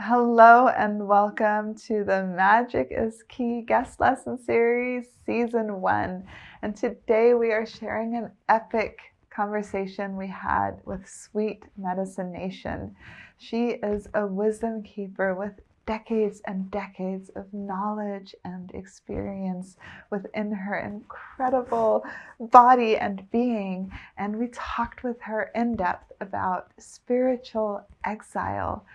Hello and welcome to the Magic is Key guest lesson series, season 1. And today we are sharing an epic conversation we had with Sweet Medicine Nation. She is a wisdom keeper with decades and decades of knowledge and experience within her incredible body and being. And we talked with her in depth about spiritual exile,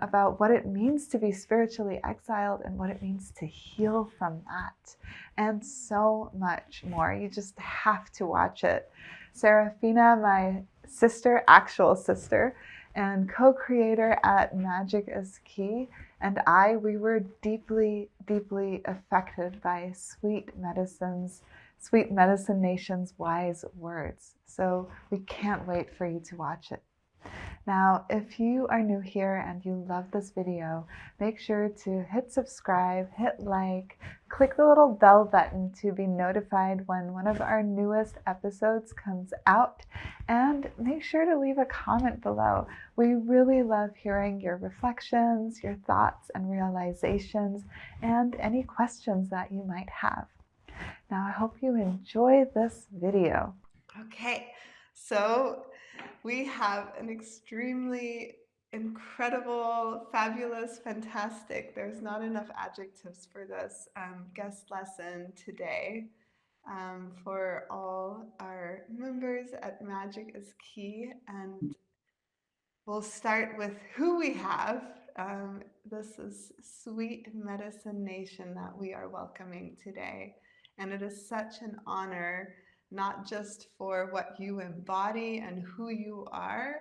about what it means to be spiritually exiled and what it means to heal from that, and so much more. You just have to watch it. Serafina, my sister, actual sister, and co-creator at Magic is Key, and we were deeply, deeply affected by Sweet Medicine Nation's wise words. So we can't wait for you to watch it. Now, if you are new here and you love this video, make sure to hit subscribe, hit like, click the little bell button to be notified when one of our newest episodes comes out, and make sure to leave a comment below. We really love hearing your reflections, your thoughts and realizations, and any questions that you might have. Now, I hope you enjoy this video. Okay, so we have an extremely incredible, fabulous, fantastic, there's not enough adjectives for this guest lesson today. For all our members at Magic is Key, and we'll start with who we have. This is Sweet Medicine Nation that we are welcoming today, and it is such an honor, not just for what you embody and who you are,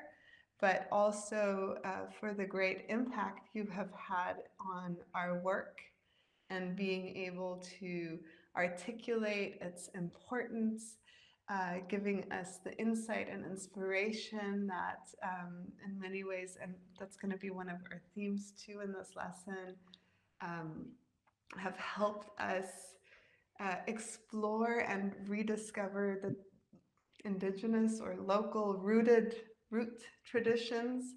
but also for the great impact you have had on our work and being able to articulate its importance, giving us the insight and inspiration that in many ways, and that's going to be one of our themes too in this lesson, have helped us explore and rediscover the indigenous or local root traditions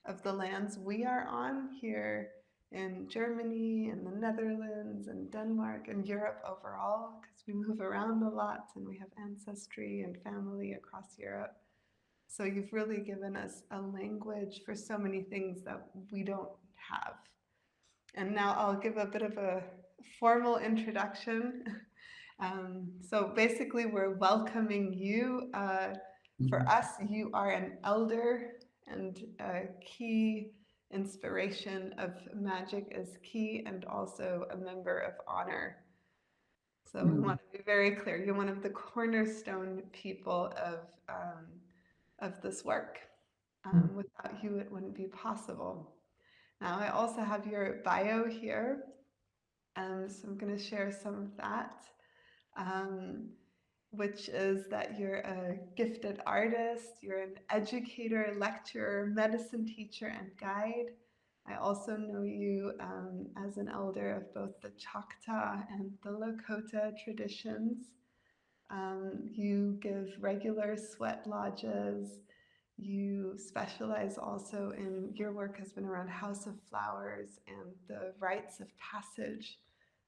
of the lands we are on here in Germany and the Netherlands and Denmark and Europe overall, because we move around a lot and we have ancestry and family across Europe. So you've really given us a language for so many things that we don't have. And now I'll give a bit of a formal introduction. So basically we're welcoming you. For us, you are an elder and a key inspiration of Magic is Key, and also a member of honor. So we want to be very clear. You're one of the cornerstone people of this work. Without you, it wouldn't be possible. Now, I also have your bio here, so I'm going to share some of that, which is that you're a gifted artist, you're an educator, lecturer, medicine teacher, and guide. I also know you as an elder of both the Choctaw and the Lakota traditions. You give regular sweat lodges. You specialize also in, your work has been around House of Flowers and the rites of passage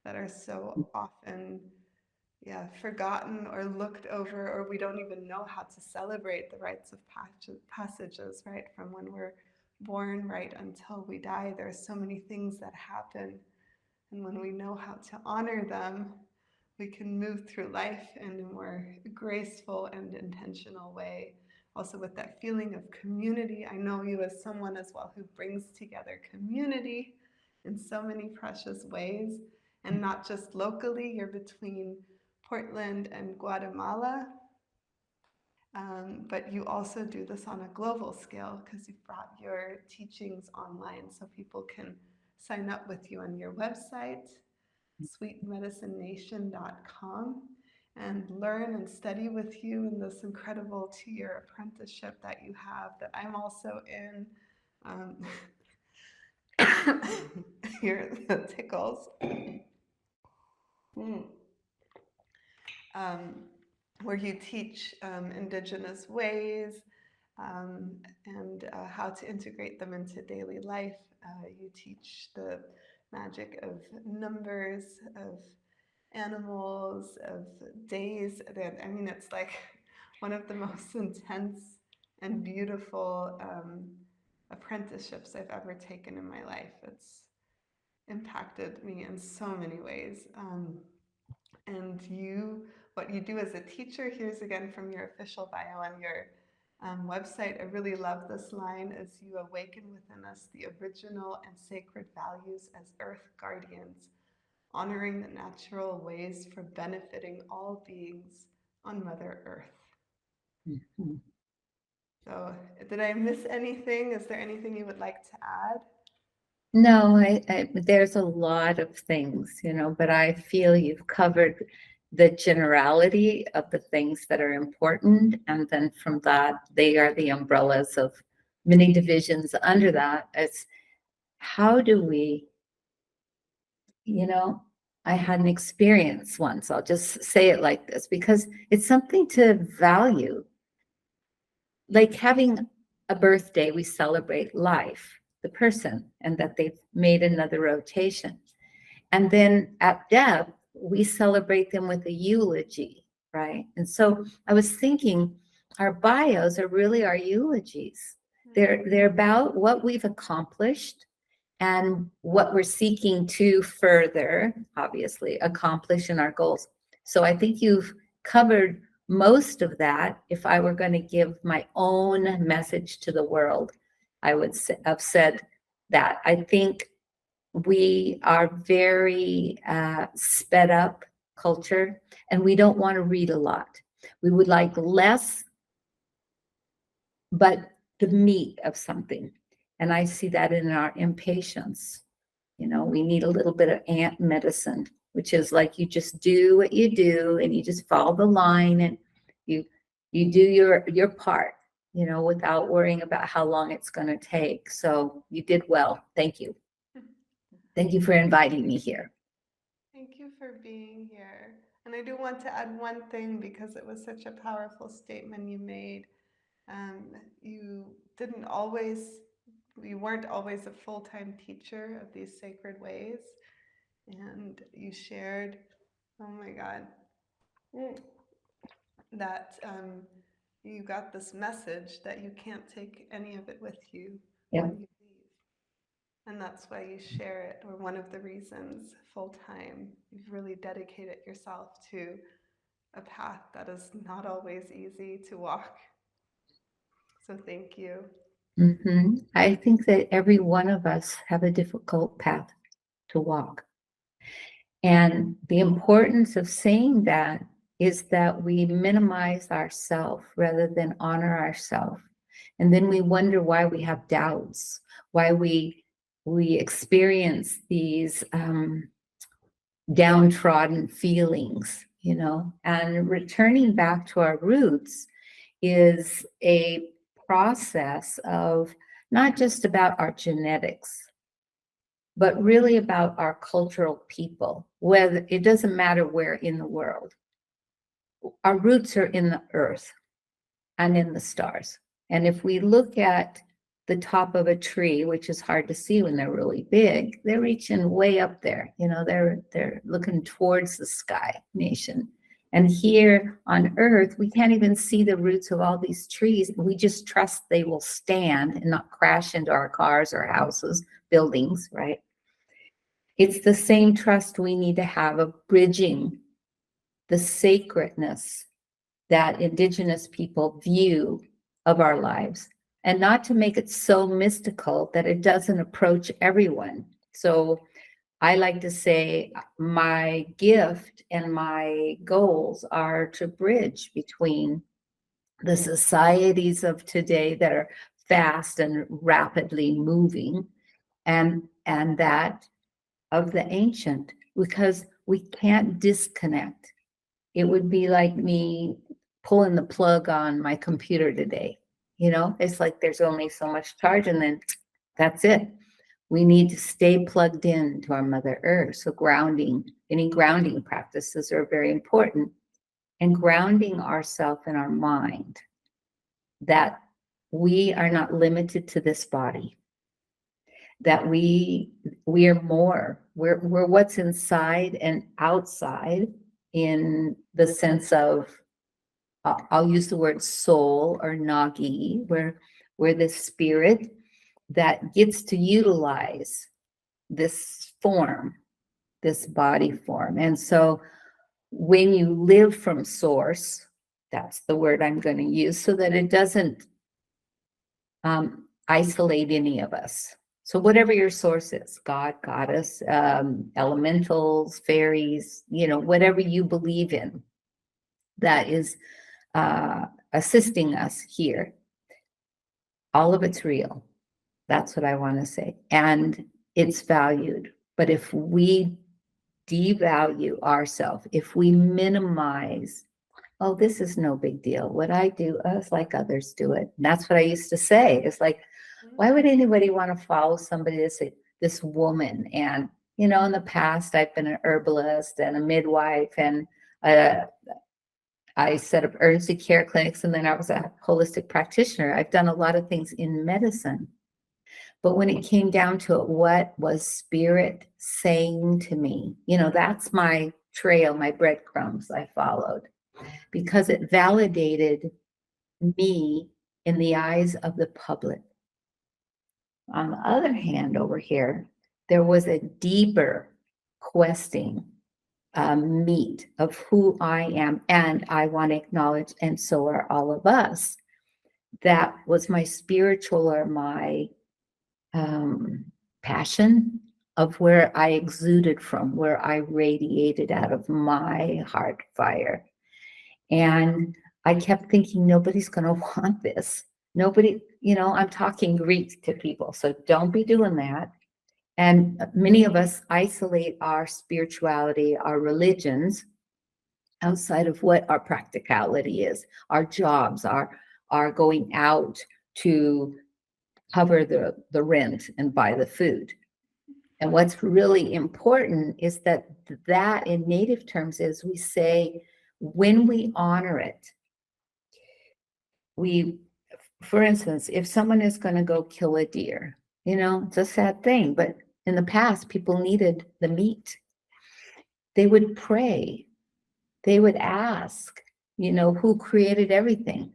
that are so often forgotten or looked over, or we don't even know how to celebrate the rites of passages, right? From when we're born right until we die, there are so many things that happen. And when we know how to honor them, we can move through life in a more graceful and intentional way. Also with that feeling of community. I know you as someone as well who brings together community in so many precious ways, and not just locally. You're between Portland and Guatemala, but you also do this on a global scale because you've brought your teachings online so people can sign up with you on your website, sweetmedicinenation.com, and learn and study with you in this incredible 2-year apprenticeship that you have, that I'm also in. Here, the tickles. Where you teach indigenous ways, and how to integrate them into daily life. You teach the magic of numbers, of animals, of days. I mean, it's like one of the most intense and beautiful apprenticeships I've ever taken in my life. It's impacted me in so many ways. And what you do as a teacher, here's again from your official bio on your website. I really love this line: as you awaken within us the original and sacred values as earth guardians, honoring the natural ways for benefiting all beings on Mother Earth. Mhm. So, did I miss anything? Is there anything you would like to add? No, there's a lot of things, but I feel you've covered the generality of the things that are important. And then from that, they are the umbrellas of many divisions under that. It's how do we, you know, I had an experience once, I'll just say it like this, because it's something to value. Like having a birthday, we celebrate life, the person, and that they've made another rotation. And then at death, we celebrate them with a eulogy, right? And so I was thinking, our bios are really our eulogies. They're about what we've accomplished and what we're seeking to further, obviously, accomplish in our goals. So I think you've covered most of that. If I were going to give my own message to the world, I would have said that. I think we are very sped up culture, and we don't want to read a lot. We would like less, but the meat of something. And I see that in our impatience. We need a little bit of ant medicine, which is like you just do what you do and you just follow the line, and you you do your part, without worrying about how long it's going to take. So you did well. Thank you. Thank you for inviting me here. Thank you for being here. And I do want to add one thing because it was such a powerful statement you made. Um, you didn't always, you weren't always a full-time teacher of these sacred ways. And you shared, oh my God, that you got this message that you can't take any of it with you Yeah. when you leave. And that's why you share it, or one of the reasons, full time. You've really dedicated yourself to a path that is not always easy to walk. So thank you. I think that every one of us have a difficult path to walk. And the importance of saying that is that we minimize ourself rather than honor ourself. And then we wonder why we have doubts, why we experience these downtrodden feelings, and returning back to our roots is a process of not just about our genetics, but really about our cultural people, whether it doesn't matter where in the world. Our roots are in the earth and in the stars. And if we look at the top of a tree, which is hard to see when they're really big, they're reaching way up there. They're looking towards the sky nation. And here on earth, we can't even see the roots of all these trees. We just trust they will stand and not crash into our cars or houses, buildings, right? It's the same trust we need to have of bridging the sacredness that Indigenous people view of our lives, and not to make it so mystical that it doesn't approach everyone. So I like to say my gift and my goals are to bridge between the societies of today that are fast and rapidly moving, and that of the ancient, because we can't disconnect. It would be like me pulling the plug on my computer today. It's like there's only so much charge, and then that's it. We need to stay plugged in to our Mother Earth. So any grounding practices are very important. And grounding ourselves in our mind, that we are not limited to this body, that we are more. We're what's inside and outside, in the sense of, I'll use the word soul or nagi, where we're the spirit that gets to utilize this form, this body form. And so when you live from source, that's the word I'm going to use, so that it doesn't isolate any of us. So whatever your source is, God, goddess, elementals, fairies, whatever you believe in, that is assisting us here, all of it's real. That's what I want to say. And it's valued. But if we devalue ourselves, if we minimize, oh, this is no big deal. What I do, it's like others do it. And that's what I used to say. It's like, why would anybody want to follow somebody this woman? And, in the past, I've been an herbalist and a midwife, and I set up urgency care clinics, and then I was a holistic practitioner. I've done a lot of things in medicine. But when it came down to it, what was spirit saying to me? That's my trail, my breadcrumbs I followed, because it validated me in the eyes of the public. On the other hand, over here, there was a deeper questing meat of who I am, and I want to acknowledge, and so are all of us. That was my spiritual, or my passion, of where I exuded from, where I radiated out of my heart fire. And I kept thinking, nobody's going to want this. Nobody, I'm talking Greek to people, so don't be doing that. And many of us isolate our spirituality, our religions, outside of what our practicality is, our jobs, our going out to cover the rent and buy the food. And what's really important is that in native terms is, we say, when we honor it, for instance, if someone is going to go kill a deer, it's a sad thing, but in the past, people needed the meat. They would pray. They would ask, who created everything?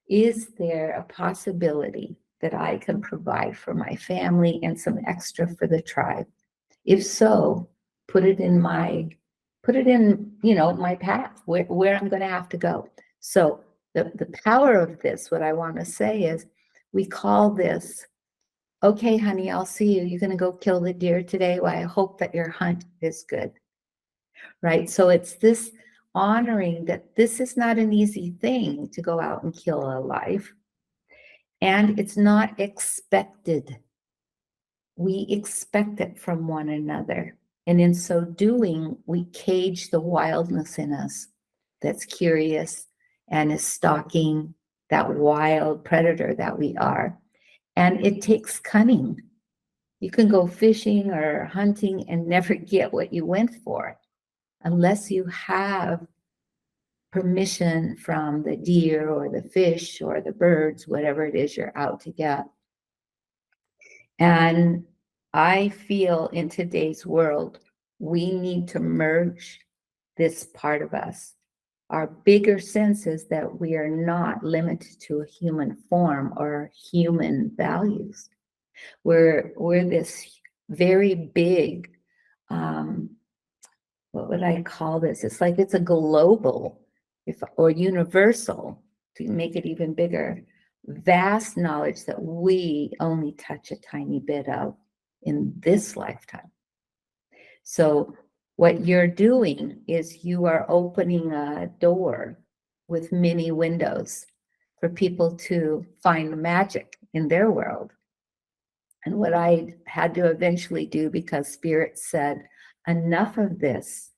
Is there a possibility that I can provide for my family and some extra for the tribe? If so, put it in my path, where I'm going to have to go. So the power of this, what I want to say is, we call this, okay, honey, I'll see you. You're going to go kill the deer today. Well, I hope that your hunt is good. Right? So it's this honoring that this is not an easy thing to go out and kill a life. And it's not expected. We expect it from one another. And in so doing, we cage the wildness in us that's curious and is stalking that wild predator that we are. And it takes cunning. You can go fishing or hunting and never get what you went for unless you have permission from the deer or the fish or the birds, whatever it is you're out to get. And I feel in today's world, we need to merge this part of us. Our bigger sense is that we are not limited to a human form or human values. We're this very big, what would I call this? It's like it's a global, or universal, to make it even bigger, vast knowledge that we only touch a tiny bit of in this lifetime. So what you're doing is you are opening a door with many windows for people to find the magic in their world. And what I had to eventually do, because Spirit said, enough of this.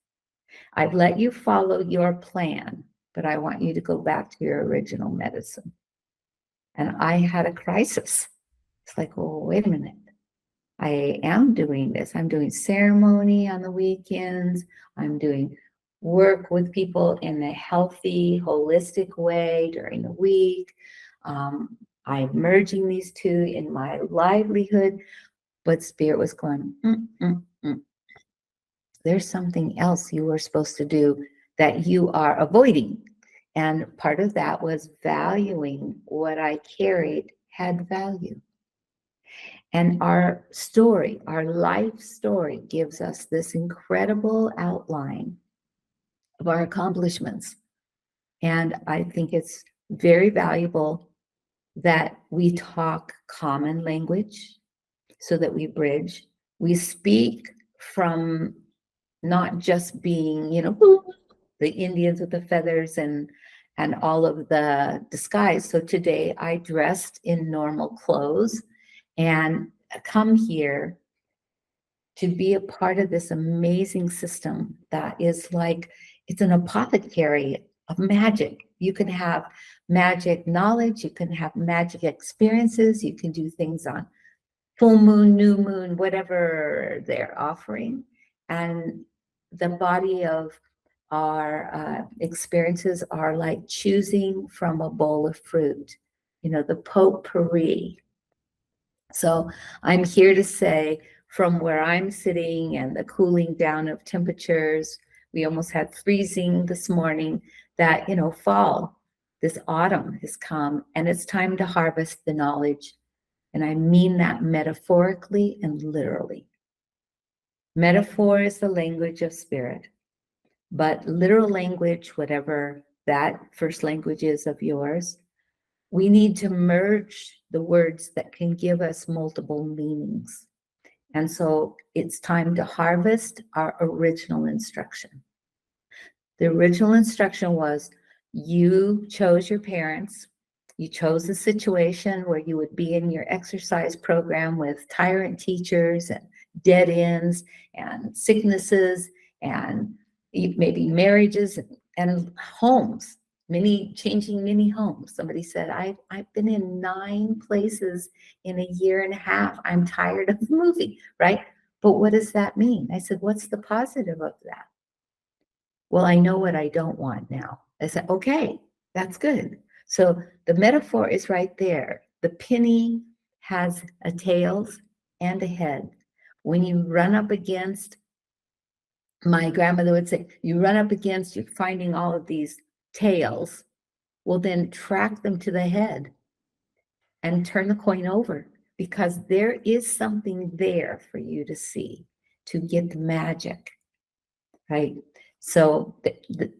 I've let you follow your plan, but I want you to go back to your original medicine. And I had a crisis. It's like, oh, wait a minute. I am doing this. I'm doing ceremony on the weekends. I'm doing work with people in a healthy, holistic way during the week. I'm merging these two in my livelihood. But Spirit was going, there's something else you were supposed to do that you are avoiding. And part of that was valuing what I carried had value. And our story, our life story, gives us this incredible outline of our accomplishments. And I think it's very valuable that we talk common language so that we bridge. We speak from not just being, the Indians with the feathers and all of the disguise. So today I dressed in normal clothes and come here to be a part of this amazing system that is like, it's an apothecary of magic. You can have magic knowledge, you can have magic experiences, you can do things on full moon, new moon, whatever they're offering. And the body of our experiences are like choosing from a bowl of fruit, the potpourri. So I'm here to say, from where I'm sitting and the cooling down of temperatures, we almost had freezing this morning, that, fall, this autumn has come, and it's time to harvest the knowledge. And I mean that metaphorically and literally. Metaphor is the language of spirit, but literal language, whatever that first language is of yours, we need to merge the words that can give us multiple meanings. And so it's time to harvest our original instruction. The original instruction was, you chose your parents, you chose a situation where you would be in your exercise program with tyrant teachers and dead ends and sicknesses and maybe marriages and homes, changing many homes. Somebody said, I've been in 9 places in a year and a half. I'm tired of moving, right? But what does that mean? I said, what's the positive of that? Well, I know what I don't want now. I said, okay, that's good. So the metaphor is right there. The penny has a tails and a head. When you run up against, my grandmother would say, you run up against, you're finding all of these tails, well, then track them to the head and turn the coin over, because there is something there for you to see, to get the magic, right? So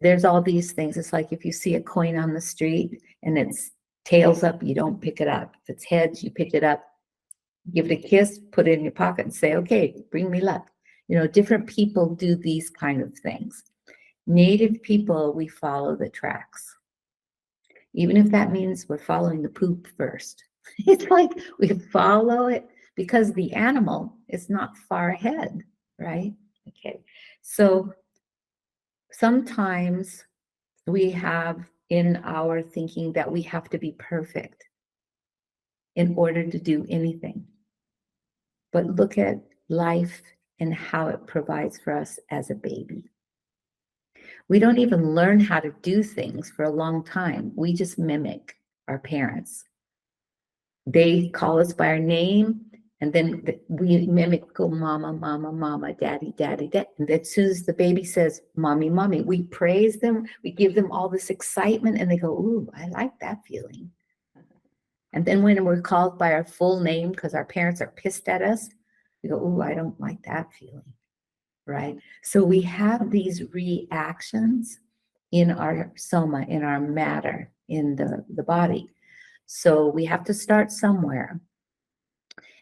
there's all these things. It's like if you see a coin on the street and it's tails up, you don't pick it up. If it's heads, you pick it up, give it a kiss, put it in your pocket and say, okay, bring me luck. Different people do these kind of things. Native people, we follow the tracks. Even if that means we're following the poop first. It's like we follow it because the animal is not far ahead, right? Okay, so sometimes we have in our thinking that we have to be perfect in order to do anything. But look at life and how it provides for us as a baby. We don't even learn how to do things for a long time. We just mimic our parents. They call us by our name, and then we mimic, go mama, mama, mama, daddy, daddy, daddy. And as soon as the baby says, mommy, mommy, we praise them, we give them all this excitement, and they go, ooh, I like that feeling. And then when we're called by our full name because our parents are pissed at us, we go, ooh, I don't like that feeling, right? So we have these reactions in our soma, in our matter, in the body. So we have to start somewhere.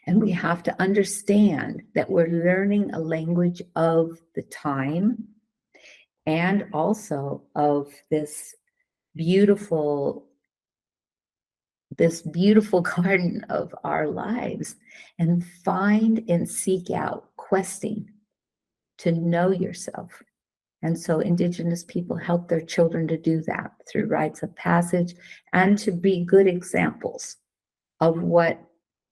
And we have to understand that we're learning a language of the time and also of this beautiful garden of our lives, and find and seek out, questing to know yourself. And so Indigenous people help their children to do that through rites of passage and to be good examples of what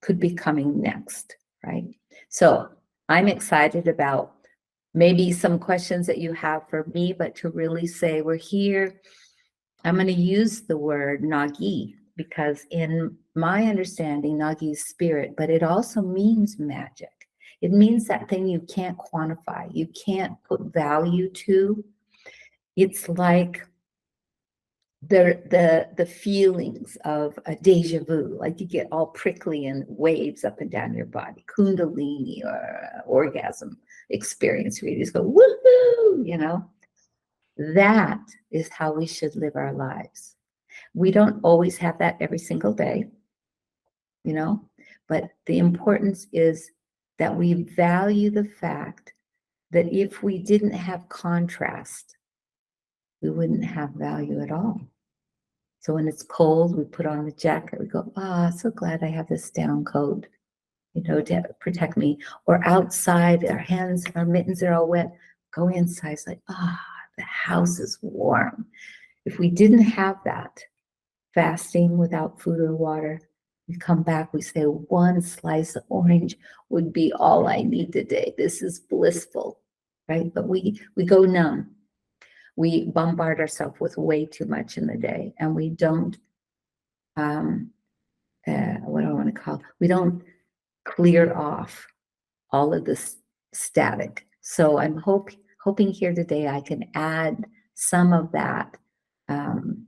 could be coming next, right? So I'm excited about maybe some questions that you have for me, but to really say we're here. I'm going to use the word Nagi. because in my understanding, Nagi is spirit, but it also means magic. It means that thing you can't quantify, you can't put value to. It's like the feelings of a deja vu, like you get all prickly and waves up and down your body, kundalini or orgasm experience where you just go woohoo, that is how we should live our lives. We don't always have that every single day, you know, but the importance is that we value the fact that if we didn't have contrast, we wouldn't have value at all. So when it's cold, we put on the jacket. We go, so glad I have this down coat, to protect me. Or outside, our hands, our mittens are all wet. Go inside. It's like, the house is warm. If we didn't have that, fasting without food or water, we come back, we say, one slice of orange would be all I need today. This is blissful, right? But we go numb. We bombard ourselves with way too much in the day, and we don't what do I want to call? We don't clear off all of this static. So I'm hoping here today I can add some of that um,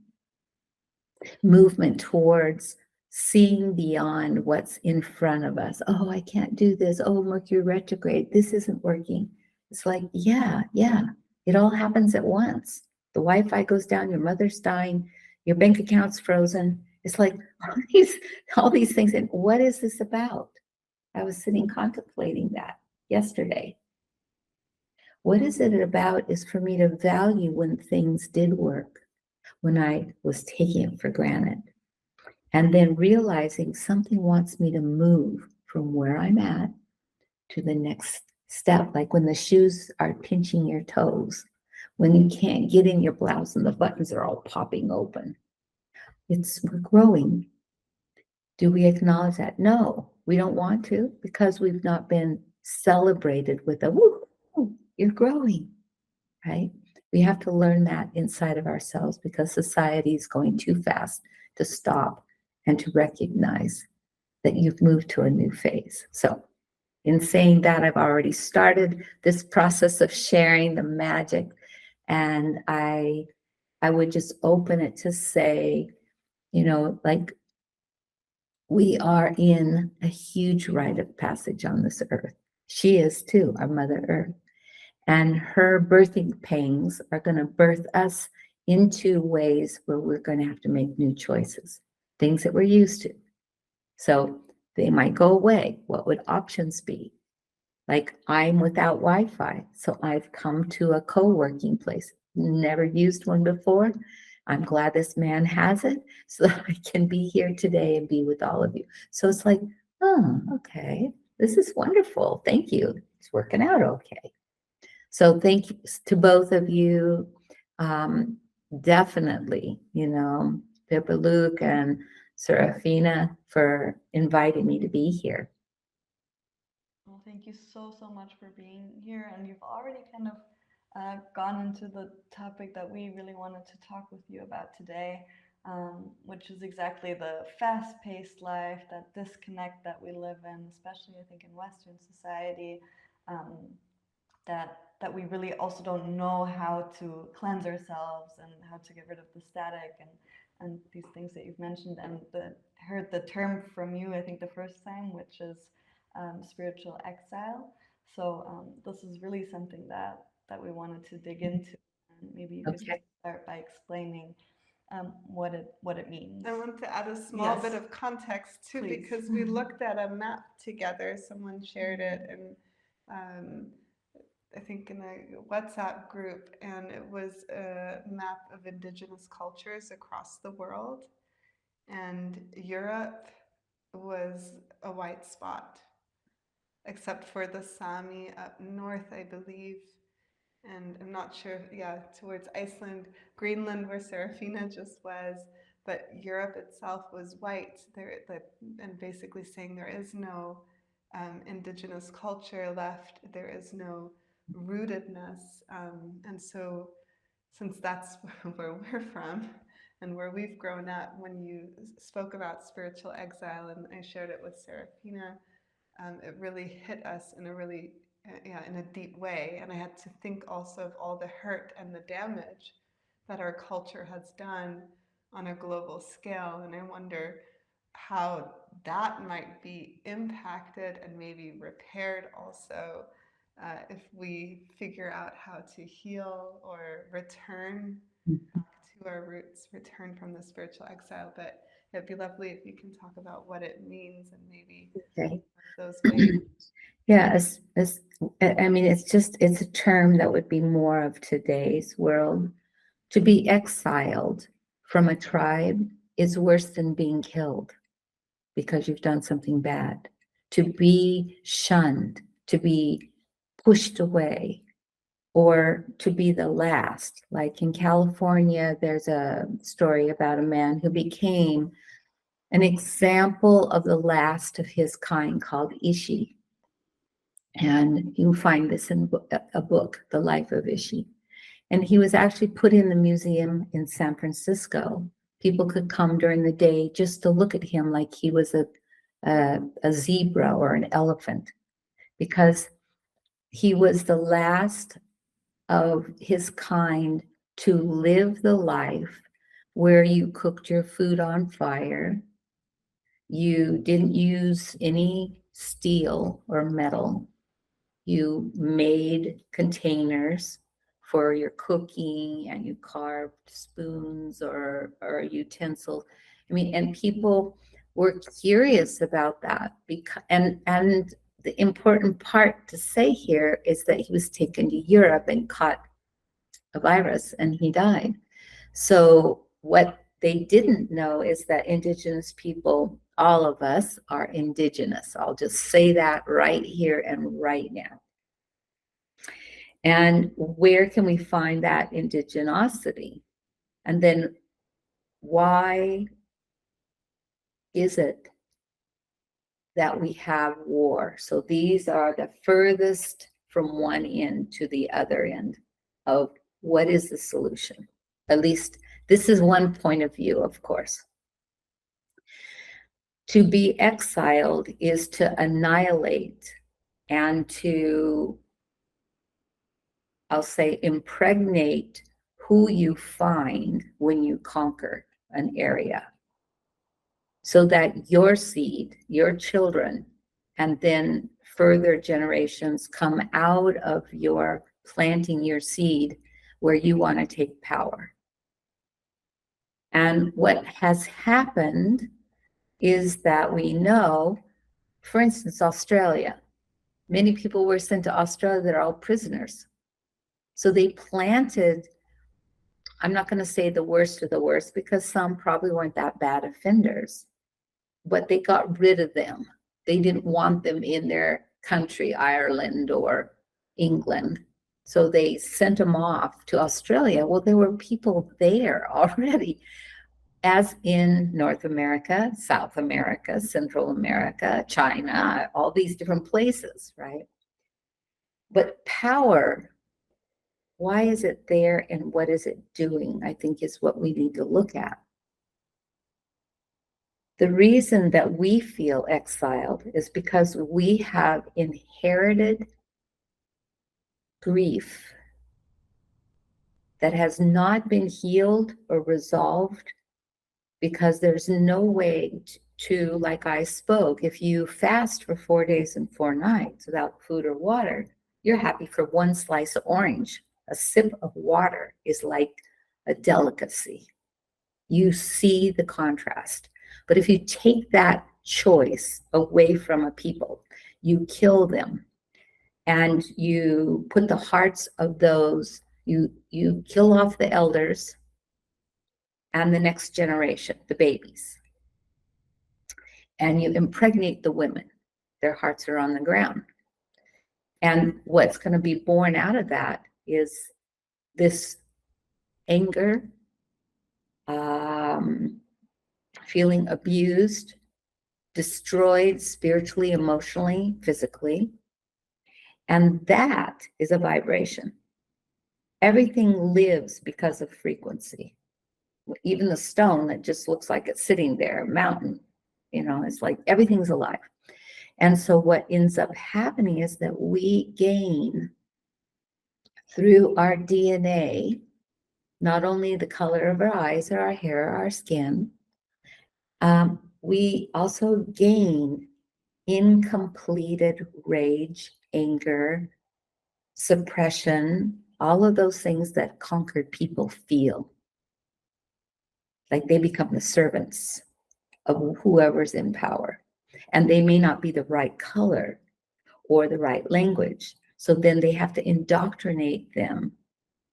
movement towards seeing beyond what's in front of us. Oh, I can't do this. Oh, Mercury retrograde. This isn't working. It's like, yeah. It all happens at once. The Wi-Fi goes down, your mother's dying, your bank account's frozen. It's like all these things. And what is this about? I was sitting contemplating that yesterday. What is it about is for me to value when things did work, when I was taking it for granted. And then realizing something wants me to move from where I'm at to the next step, like when the shoes are pinching your toes, when you can't get in your blouse and the buttons are all popping open. We're growing. Do we acknowledge that? No, we don't want to, because we've not been celebrated with a woo, you're growing, right? We have to learn that inside of ourselves, because society is going too fast to stop and to recognize that you've moved to a new phase. So in saying that, I've already started this process of sharing the magic, and I would just open it to say, like, we are in a huge rite of passage on this earth. She is too, our Mother Earth. And her birthing pangs are going to birth us into ways where we're going to have to make new choices, things that we're used to. So they might go away. What would options be? Like, I'm without Wi-Fi, so I've come to a co-working place. Never used one before. I'm glad this man has it so that I can be here today and be with all of you. So it's like, okay, this is wonderful. Thank you. It's working out okay. So thank you to both of you. Definitely, Pippa Luke and Serafina for inviting me to be here. Well, thank you so much for being here. And you've already kind of gone into the topic that we really wanted to talk with you about today, which is exactly the fast paced life, that disconnect that we live in, especially I think in Western society. That we really also don't know how to cleanse ourselves and how to get rid of the static and these things that you've mentioned. And heard the term from you, I think, the first time, which is spiritual exile. So this is really something that we wanted to dig into. And maybe you could just start by explaining what it means. I want to add a small bit of context too, Please. because we looked at a map together. Someone shared it, and I think in a WhatsApp group, and it was a map of indigenous cultures across the world, and Europe was a white spot, except for the Sami up north, I believe. And I'm not sure, towards Iceland, Greenland, where Serafina just was, but Europe itself was white. And basically saying there is no indigenous culture left, there is no rootedness. And so, since that's where we're from, and where we've grown up. When you spoke about spiritual exile, and I shared it with Serafina, it really hit us in a really, yeah, in a deep way. And I had to think also of all the hurt and the damage that our culture has done on a global scale. And I wonder how that might be impacted and maybe repaired also, if we figure out how to heal or return back to our roots, return from the spiritual exile. But it'd be lovely if you can talk about what it means and maybe Okay. those ways. Yeah, I mean, it's a term that would be more of today's world. To be exiled from a tribe is worse than being killed because you've done something bad. To be shunned, to be pushed away, or to be the last. Like in California, there's a story about a man who became an example of the last of his kind called Ishi. And you find this in a book, The Life of Ishi. And he was actually put in the museum in San Francisco. People could come during the day just to look at him like he was a zebra or an elephant, because he was the last of his kind to live the life where you cooked your food on fire, you didn't use any steel or metal, you made containers for your cooking, and you carved spoons or utensils. I mean, and people were curious about that, because and the important part to say here is that he was taken to Europe and caught a virus and he died. So what they didn't know is that indigenous people, all of us, are indigenous. I'll just say that right here and right now. And where can we find that indigenosity? And then why is it that we have war? So these are the furthest from one end to the other end of what is the solution. At least this is one point of view, of course. To be exiled is to annihilate and to, I'll say, impregnate who you find when you conquer an area, so that your seed, your children, and then further generations come out of your planting your seed where you want to take power. And what has happened is that we know, for instance, Australia, many people were sent to Australia that are all prisoners. So they planted, I'm not going to say the worst of the worst, because some probably weren't that bad offenders, but they got rid of them. They didn't want them in their country, Ireland or England. So they sent them off to Australia. Well, there were people there already, as in North America, South America, Central America, China, all these different places, right? But power, why is it there and what is it doing, I think is what we need to look at. The reason that we feel exiled is because we have inherited grief that has not been healed or resolved, because there's no way to, like I spoke, if you fast for 4 days and 4 nights without food or water, you're happy for one slice of orange. A sip of water is like a delicacy. You see the contrast. But if you take that choice away from a people, you kill them, and you put the hearts of those, you kill off the elders and the next generation, the babies, and you impregnate the women. Their hearts are on the ground. And what's going to be born out of that is this anger, feeling abused, destroyed spiritually, emotionally, physically. And that is a vibration. Everything lives because of frequency. Even the stone that just looks like it's sitting there, mountain, it's like everything's alive. And so what ends up happening is that we gain through our DNA, not only the color of our eyes or our hair or our skin, we also gain incompleted rage, anger, suppression, all of those things that conquered people feel. Like they become the servants of whoever's in power. And they may not be the right color or the right language. So then they have to indoctrinate them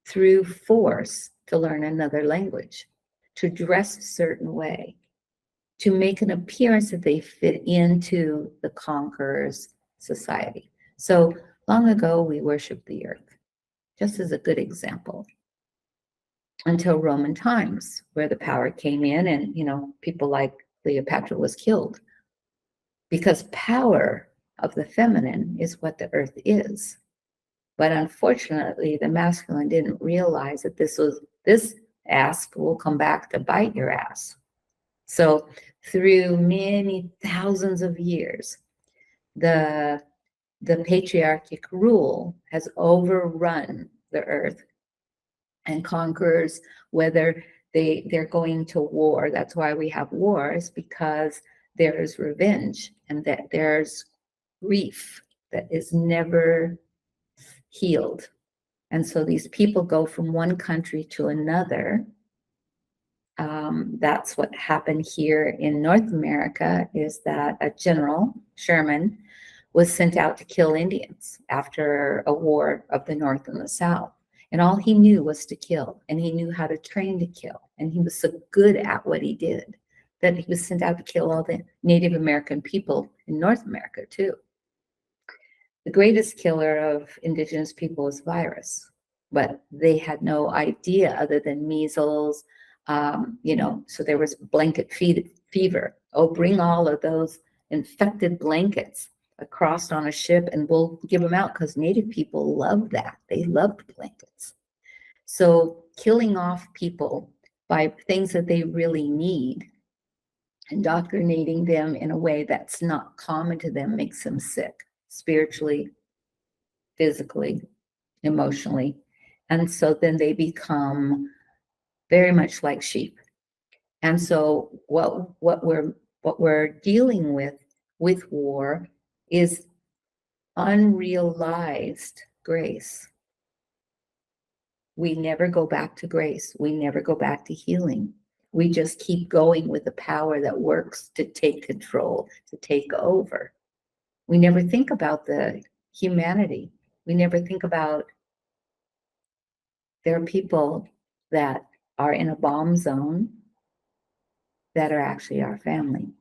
through force to learn another language, to dress a certain way, to make an appearance that they fit into the conqueror's society. So long ago, we worshiped the earth, just as a good example, until Roman times, where the power came in and, people like Cleopatra was killed. Because power of the feminine is what the earth is. But unfortunately, the masculine didn't realize that this ass will come back to bite your ass. So through many thousands of years, the patriarchic rule has overrun the earth, and conquerors, whether they're going to war. That's why we have wars, because there's revenge and that there's grief that is never healed. And so these people go from one country to another. That's what happened here in North America, is that a general, Sherman, was sent out to kill Indians after a war of the North and the South. And all he knew was to kill, and he knew how to train to kill. And he was so good at what he did that he was sent out to kill all the Native American people in North America too. The greatest killer of indigenous people was virus, but they had no idea other than measles, so there was blanket fever. Oh, bring all of those infected blankets across on a ship and we'll give them out, because Native people loved that. They loved blankets. So killing off people by things that they really need, indoctrinating them in a way that's not common to them, makes them sick spiritually, physically, emotionally. And so then they become very much like sheep. And so what we're dealing with war is unrealized grace. We never go back to grace. We never go back to healing. We just keep going with the power that works to take control, to take over. We never think about the humanity. We never think about there are people that are in a bomb zone that are actually our family.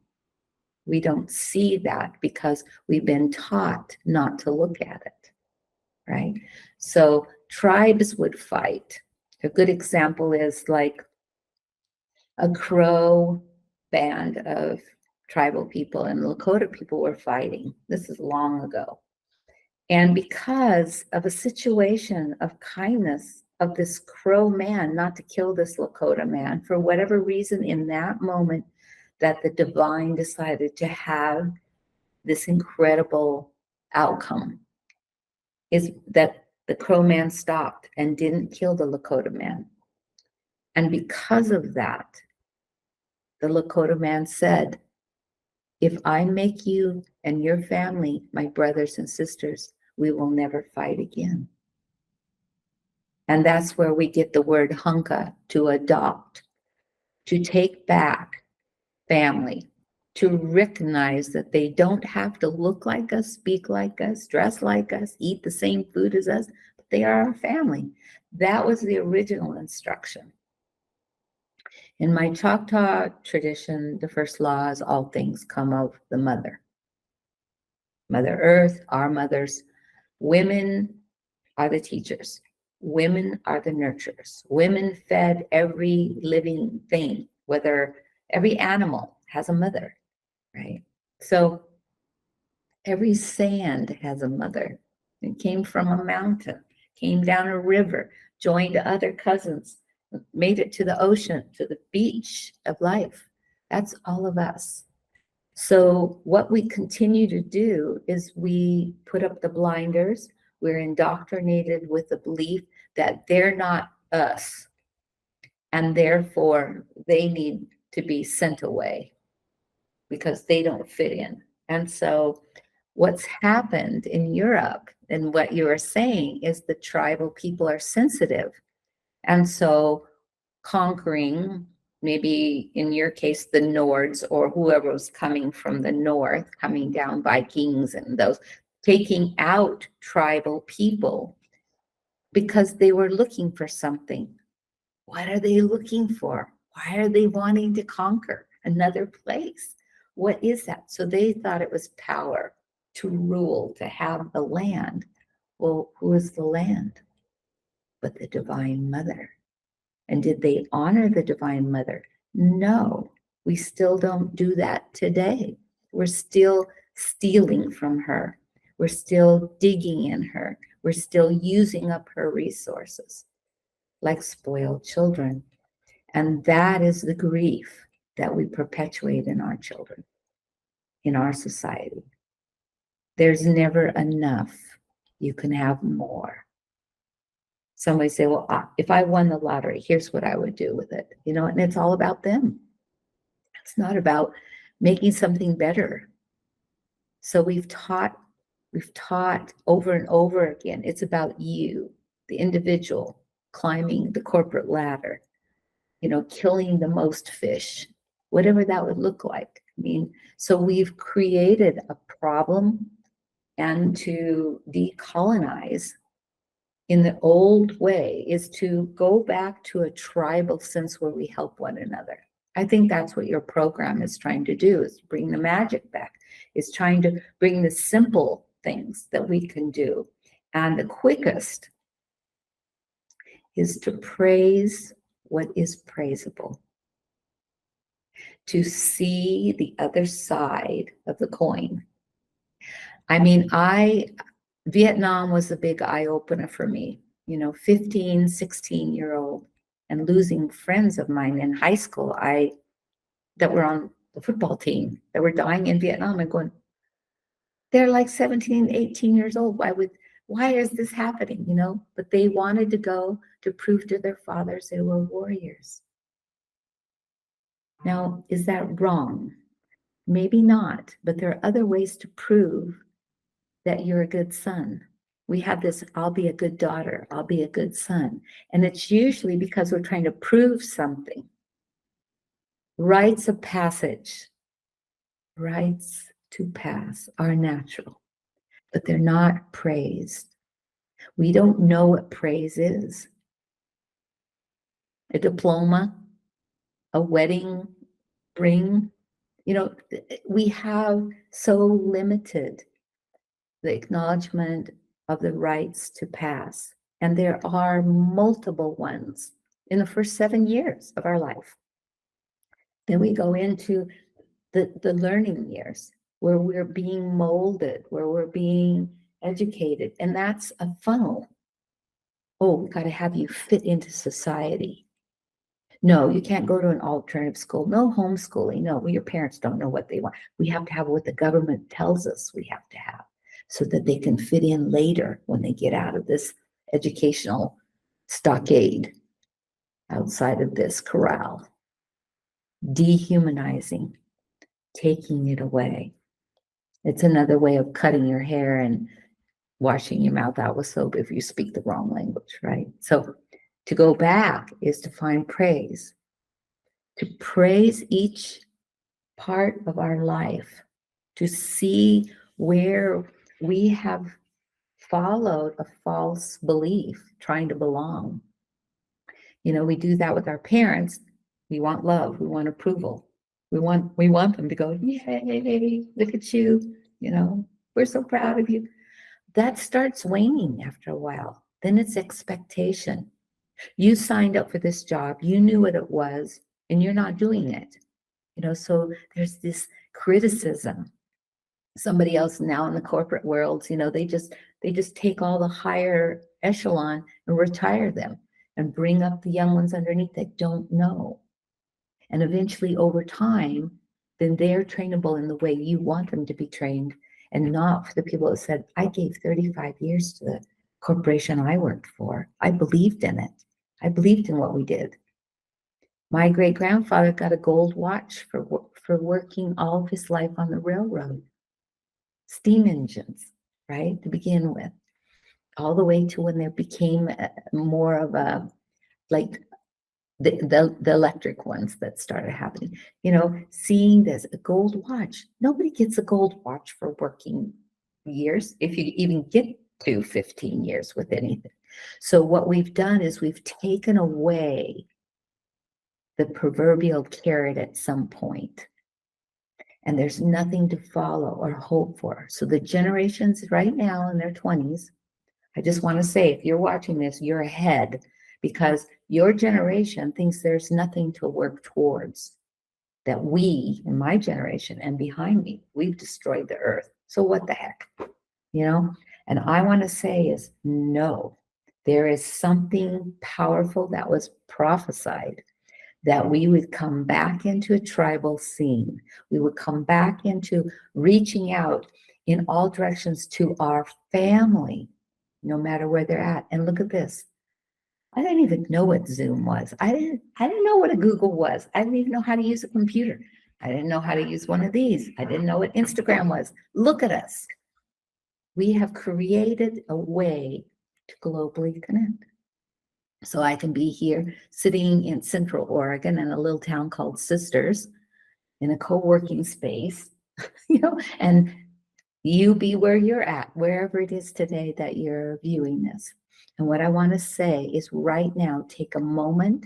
We don't see that because we've been taught not to look at it, right? So tribes would fight. A good example is like a Crow band of tribal people and Lakota people were fighting. This is long ago. And because of a situation of kindness of this Crow man, not to kill this Lakota man, for whatever reason in that moment, that the divine decided to have this incredible outcome, is that the Crow man stopped and didn't kill the Lakota man. And because of that, the Lakota man said, if I make you and your family my brothers and sisters, we will never fight again. And that's where we get the word hunka, to adopt, to take back family, to recognize that they don't have to look like us, speak like us, dress like us, eat the same food as us, but they are our family. That was the original instruction. In my Choctaw tradition, the first law is all things come of the mother. Mother Earth, our mothers. Women are the teachers. Women are the nurturers. Women fed every living thing, whether every animal has a mother, right? So every sand has a mother. It came from a mountain, came down a river, joined other cousins, made it to the ocean, to the beach of life. That's all of us. So what we continue to do is we put up the blinders. We're indoctrinated with the belief that they're not us, and therefore they need to be sent away because they don't fit in. And so what's happened in Europe and what you are saying is the tribal people are sensitive. And so conquering, maybe in your case, the Nords or whoever was coming from the north, coming down, Vikings and those, taking out tribal people because they were looking for something. What are they looking for? Why are they wanting to conquer another place? What is that? So they thought it was power to rule, to have the land. Well, who is the land? But the Divine Mother. And did they honor the Divine Mother? No, we still don't do that today. We're still stealing from her. We're still digging in her. We're still using up her resources like spoiled children. And that is the grief that we perpetuate in our children, in our society. There's never enough. You can have more. Somebody say, well, if I won the lottery, here's what I would do with it. You know, and it's all about them. It's not about making something better. So we've taught over and over again, it's about you, the individual, climbing the corporate ladder, you know, killing the most fish, whatever that would look like. I mean, so we've created a problem, and to decolonize in the old way is to go back to a tribal sense where we help one another. I think that's what your program is trying to do, is bring the magic back. It's trying to bring the simple things that we can do. And the quickest is to praise what is praisable, to see the other side of the coin. I mean, Vietnam was a big eye opener for me, you know, 15, 16-year-old, and losing friends of mine in high school that were on the football team that were dying in Vietnam, and going, they're like 17, 18 years old. Why is this happening? You know, but they wanted to go to prove to their fathers they were warriors. Now, is that wrong? Maybe not, but there are other ways to prove that you're a good son. We have this, I'll be a good daughter, I'll be a good son. And it's usually because we're trying to prove something. Rites of passage, rites to pass are natural, but they're not praised. We don't know what praise is. A diploma, a wedding ring, you know, we have so limited the acknowledgement of the rites to pass. And there are multiple ones in the first 7 years of our life. Then we go into the learning years where we're being molded, where we're being educated. And that's a funnel. Oh, we got to have you fit into society. No, you can't go to an alternative school. No homeschooling. No, your parents don't know what they want. We have to have what the government tells us we have to have, so that they can fit in later when they get out of this educational stockade, outside of this corral. Dehumanizing, taking it away. It's another way of cutting your hair and washing your mouth out with soap if you speak the wrong language, right? So to go back is to find praise, to praise each part of our life, to see where we have followed a false belief, trying to belong. You know, we do that with our parents. We want love, we want approval. We want them to go, yay, look at you, you know, we're so proud of you. That starts waning after a while. Then it's expectation. You signed up for this job, you knew what it was, and you're not doing it. You know, so there's this criticism. Somebody else now in the corporate world, you know, they just take all the higher echelon and retire them. and bring up the young ones underneath that don't know. And eventually, over time, then they're trainable in the way you want them to be trained, and not for the people that said, I gave 35 years to the corporation I worked for. I believed in it. I believed in what we did. My great grandfather got a gold watch for working all of his life on the railroad, steam engines, right, to begin with, all the way to when there became more of a, like the electric ones that started happening. Seeing this, a gold watch. Nobody gets a gold watch for working years, if you even get to 15 years with anything. So what we've done is we've taken away the proverbial carrot at some point, and there's nothing to follow or hope for. So the generations right now in their 20s, I just want to say, if you're watching this, you're ahead, because your generation thinks there's nothing to work towards. That we, in my generation and behind me, we've destroyed the earth. So what the heck, And I want to say is, no, there is something powerful that was prophesied, that we would come back into a tribal scene. We would come back into reaching out in all directions to our family, no matter where they're at. And look at this. I didn't even know what Zoom was. I didn't know what a Google was. I didn't even know how to use a computer. I didn't know how to use one of these. I didn't know what Instagram was. Look at us. We have created a way to globally connect. So I can be here sitting in Central Oregon in a little town called Sisters in a co-working space, and you be where you're at, wherever it is today that you're viewing this. And what I want to say is, right now, take a moment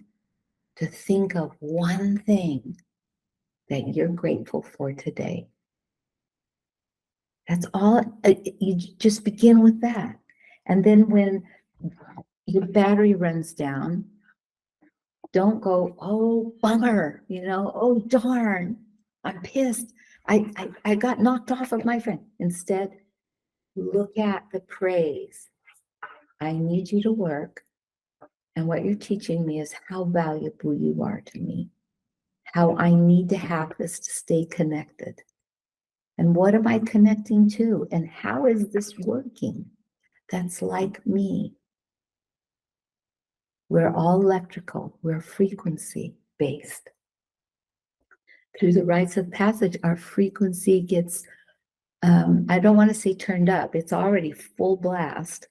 to think of one thing that you're grateful for today. That's all. You just begin with that. And then when your battery runs down, don't go, oh, bummer, oh, darn, I'm pissed. I got knocked off of my friend. Instead, look at the praise. I need you to work. And what you're teaching me is how valuable you are to me, how I need to have this to stay connected. And what am I connecting to? And how is this working? That's like me. We're all electrical. We're frequency based. Through the rites of passage, our frequency gets, I don't want to say turned up. It's already full blast.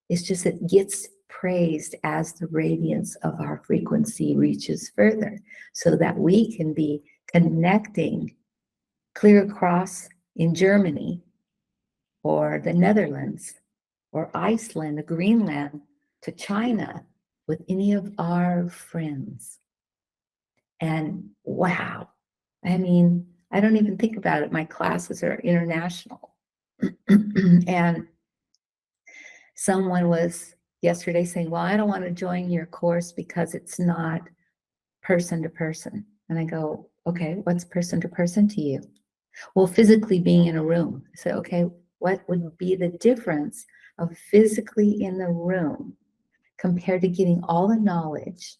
It's just it gets praised as the radiance of our frequency reaches further, so that we can be connecting clear across in Germany or the Netherlands or Iceland or Greenland to China with any of our friends. And wow, I mean, I don't even think about it. My classes are international. And someone was yesterday saying, well, I don't want to join your course because it's not person to person. And I go, okay, what's person to person to you? Well, physically being in a room. I say, okay, what would be the difference of physically in the room compared to getting all the knowledge?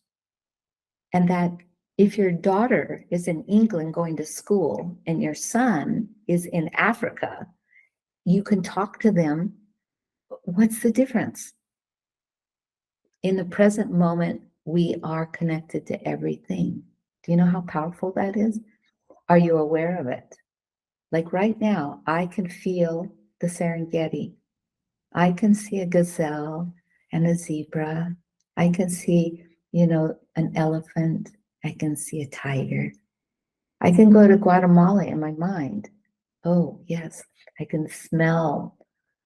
And that if your daughter is in England going to school and your son is in Africa, you can talk to them. What's the difference? In the present moment, we are connected to everything. Do you know how powerful that is? Are you aware of it? Like right now, I can feel the Serengeti. I can see a gazelle and a zebra. I can see, an elephant. I can see a tiger. I can go to Guatemala in my mind. Oh, yes, I can smell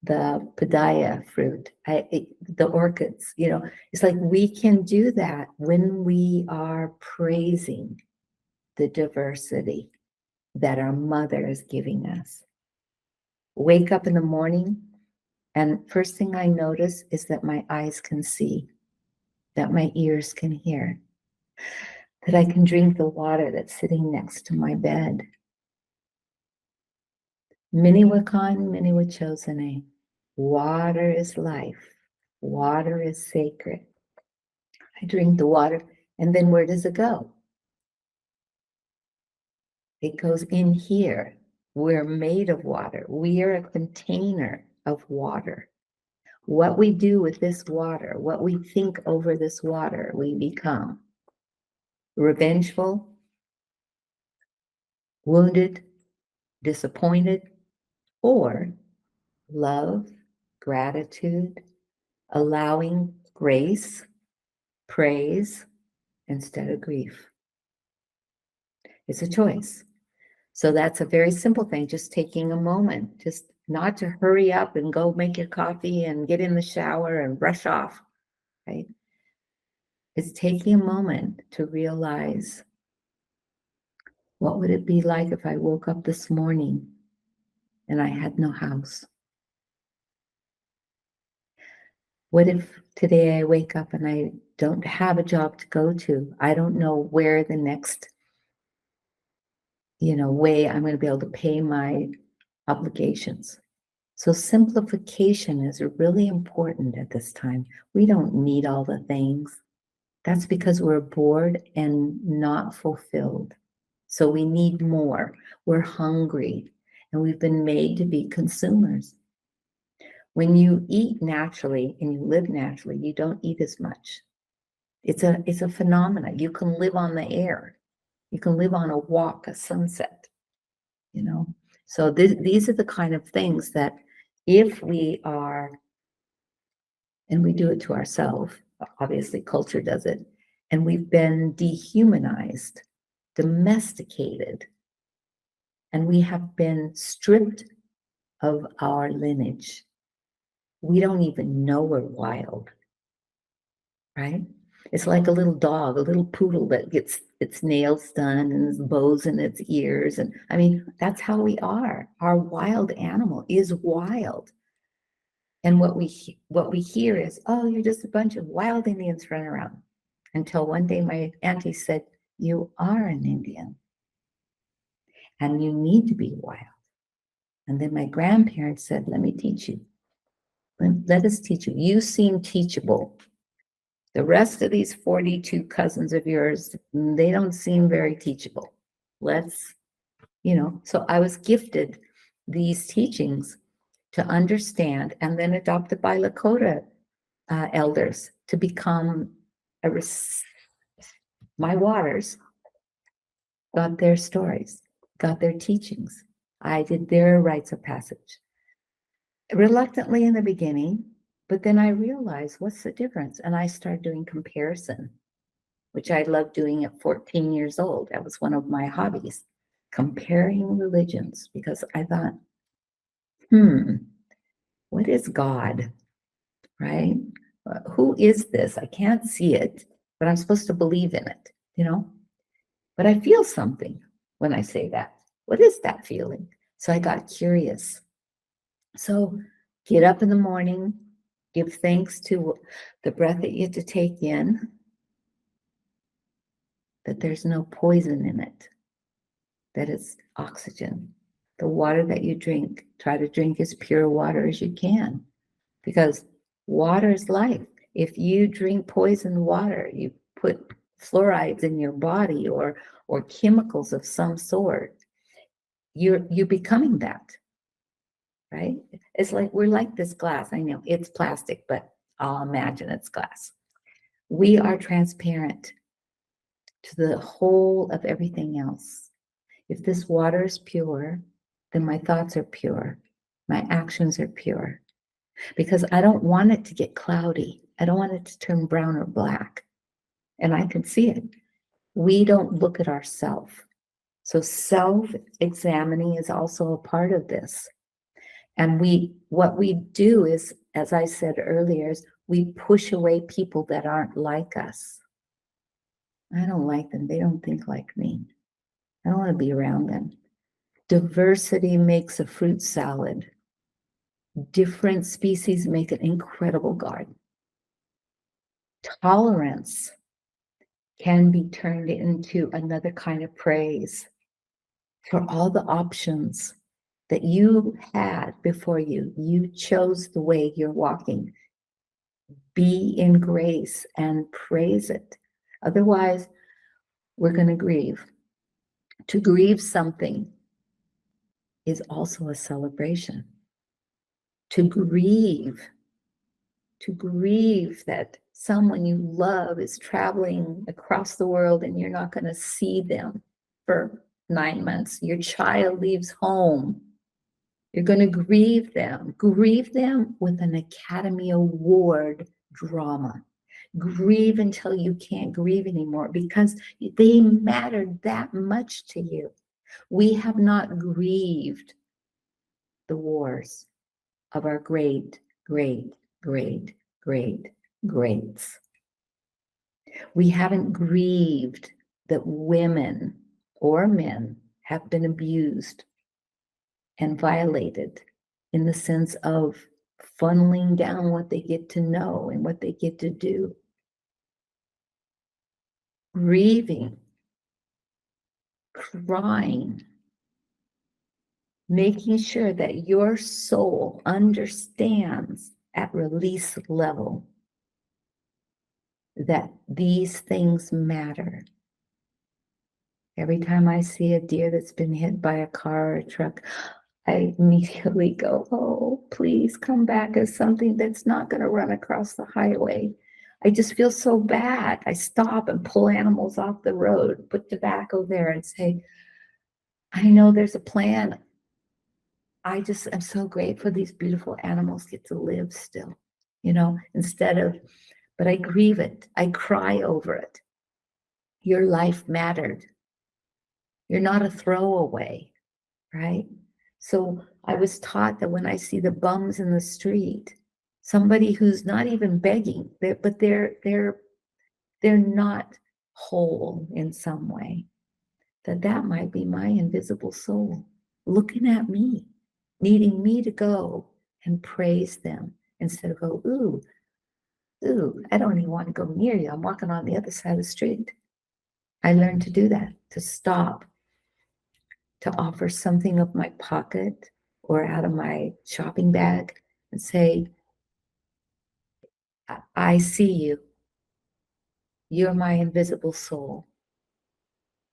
the padilla fruit, the orchids, it's like we can do that when we are praising the diversity that our mother is giving us. Wake up in the morning, and first thing I notice is that my eyes can see, that my ears can hear, that I can drink the water that's sitting next to my bed. Many were called, many were chosen. Water is life. Water is sacred. I drink the water, and then where does it go? It goes in here. We're made of water. We are a container of water. What we do with this water, what we think over this water, we become revengeful, wounded, disappointed, or love, gratitude, allowing grace, praise instead of grief. It's a choice. So that's a very simple thing, just taking a moment, just not to hurry up and go make your coffee and get in the shower and brush off, right? It's taking a moment to realize, what would it be like if I woke up this morning and I had no house? What if today I wake up and I don't have a job to go to? I don't know where the next, way I'm going to be able to pay my obligations. So simplification is really important at this time. We don't need all the things. That's because we're bored and not fulfilled. So we need more. We're hungry, and we've been made to be consumers. When you eat naturally and you live naturally, you don't eat as much. It's a phenomenon. You can live on the air. You can live on a walk, a sunset, So these are the kind of things that if we are, and we do it to ourselves, obviously culture does it, and we've been dehumanized, domesticated, and we have been stripped of our lineage. We don't even know we're wild, right? It's like a little dog, a little poodle that gets its nails done and its bows in its ears. And I mean, that's how we are. Our wild animal is wild. And what we hear is, oh, you're just a bunch of wild Indians running around. Until one day my auntie said, you are an Indian and you need to be wild. And then my grandparents said, let me teach you. Let us teach you. You seem teachable. The rest of these 42 cousins of yours, they don't seem very teachable. So I was gifted these teachings to understand, and then adopted by Lakota elders to become my waters, got their stories, got their teachings. I did their rites of passage. Reluctantly in the beginning, but then I realized, what's the difference? And I started doing comparison, which I loved doing at 14 years old. That was one of my hobbies, comparing religions, because I thought, what is God, right? Who is this? I can't see it, but I'm supposed to believe in it, But I feel something when I say that. What is that feeling? So I got curious. So get up in the morning, give thanks to the breath that you get to take in, that there's no poison in it, that it's oxygen. The water that you drink, try to drink as pure water as you can, because water is life. If you drink poisoned water, you put fluorides in your body or chemicals of some sort, you're becoming that, right? It's like we're like this glass. I know it's plastic, but I'll imagine it's glass. We are transparent to the whole of everything else. If this water is pure, then my thoughts are pure. My actions are pure. Because I don't want it to get cloudy. I don't want it to turn brown or black. And I can see it. We don't look at ourselves. So self-examining is also a part of this. And what we do is, as I said earlier, is we push away people that aren't like us. I don't like them. They don't think like me. I don't want to be around them. Diversity makes a fruit salad. Different species make an incredible garden. Tolerance can be turned into another kind of praise for all the options that you had before you. You chose the way you're walking. be in grace and praise it. Otherwise, we're going to grieve. To grieve something is also a celebration. To grieve that someone you love is traveling across the world and you're not going to see them for 9 months. Your child leaves home. You're going to grieve them. Grieve them with an Academy Award drama. Grieve until you can't grieve anymore because they mattered that much to you. We have not grieved the wars of our great, great, great, great, greats. We haven't grieved that women or men have been abused and violated in the sense of funneling down what they get to know and what they get to do. Grieving, crying, making sure that your soul understands at release level that these things matter. Every time I see a deer that's been hit by a car or a truck, I immediately go, oh, please come back as something that's not going to run across the highway. I just feel so bad. I stop and pull animals off the road, put tobacco there and say, I know there's a plan. I'm so grateful these beautiful animals get to live still, but I grieve it. I cry over it. Your life mattered. You're not a throwaway, right? So I was taught that when I see the bums in the street, somebody who's not even begging, but they're not whole in some way, that might be my invisible soul looking at me, needing me to go and praise them instead of go, ooh, I don't even want to go near you. I'm walking on the other side of the street. I learned to do that, to stop, to offer something of my pocket or out of my shopping bag and say, I see you. You're my invisible soul.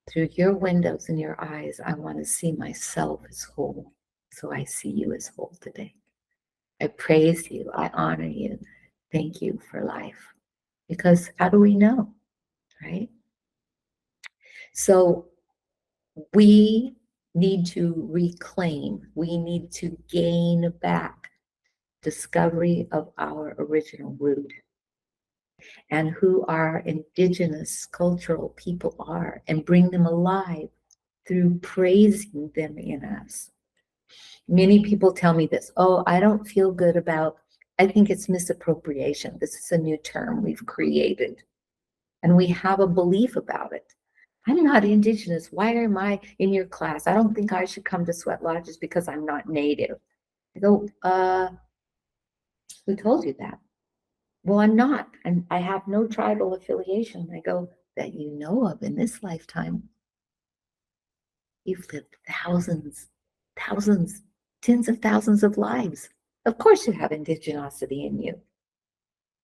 Through your windows and your eyes, I want to see myself as whole. So I see you as whole today. I praise you. I honor you. Thank you for life. Because how do we know, right? So we need to reclaim, we need to gain back discovery of our original root and who our indigenous cultural people are and bring them alive through praising them in us. Many people tell me this, oh, I don't feel good about, I think it's misappropriation. This is a new term we've created and we have a belief about it. I'm not indigenous. Why am I in your class? I don't think I should come to sweat lodges because I'm not native. I go, who told you that? Well, I'm not. I have no tribal affiliation. I go, that you know of in this lifetime. You've lived thousands, tens of thousands of lives. Of course you have indigenosity in you.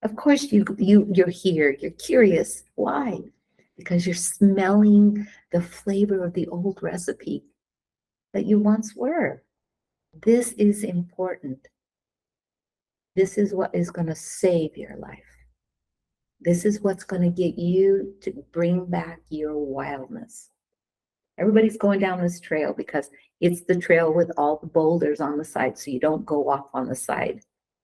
Of course you're here. You're curious. Why? Because you're smelling the flavor of the old recipe that you once were. This is important. This is what is going to save your life. This is what's going to get you to bring back your wildness. Everybody's going down this trail because it's the trail with all the boulders on the side, so you don't go off on the side,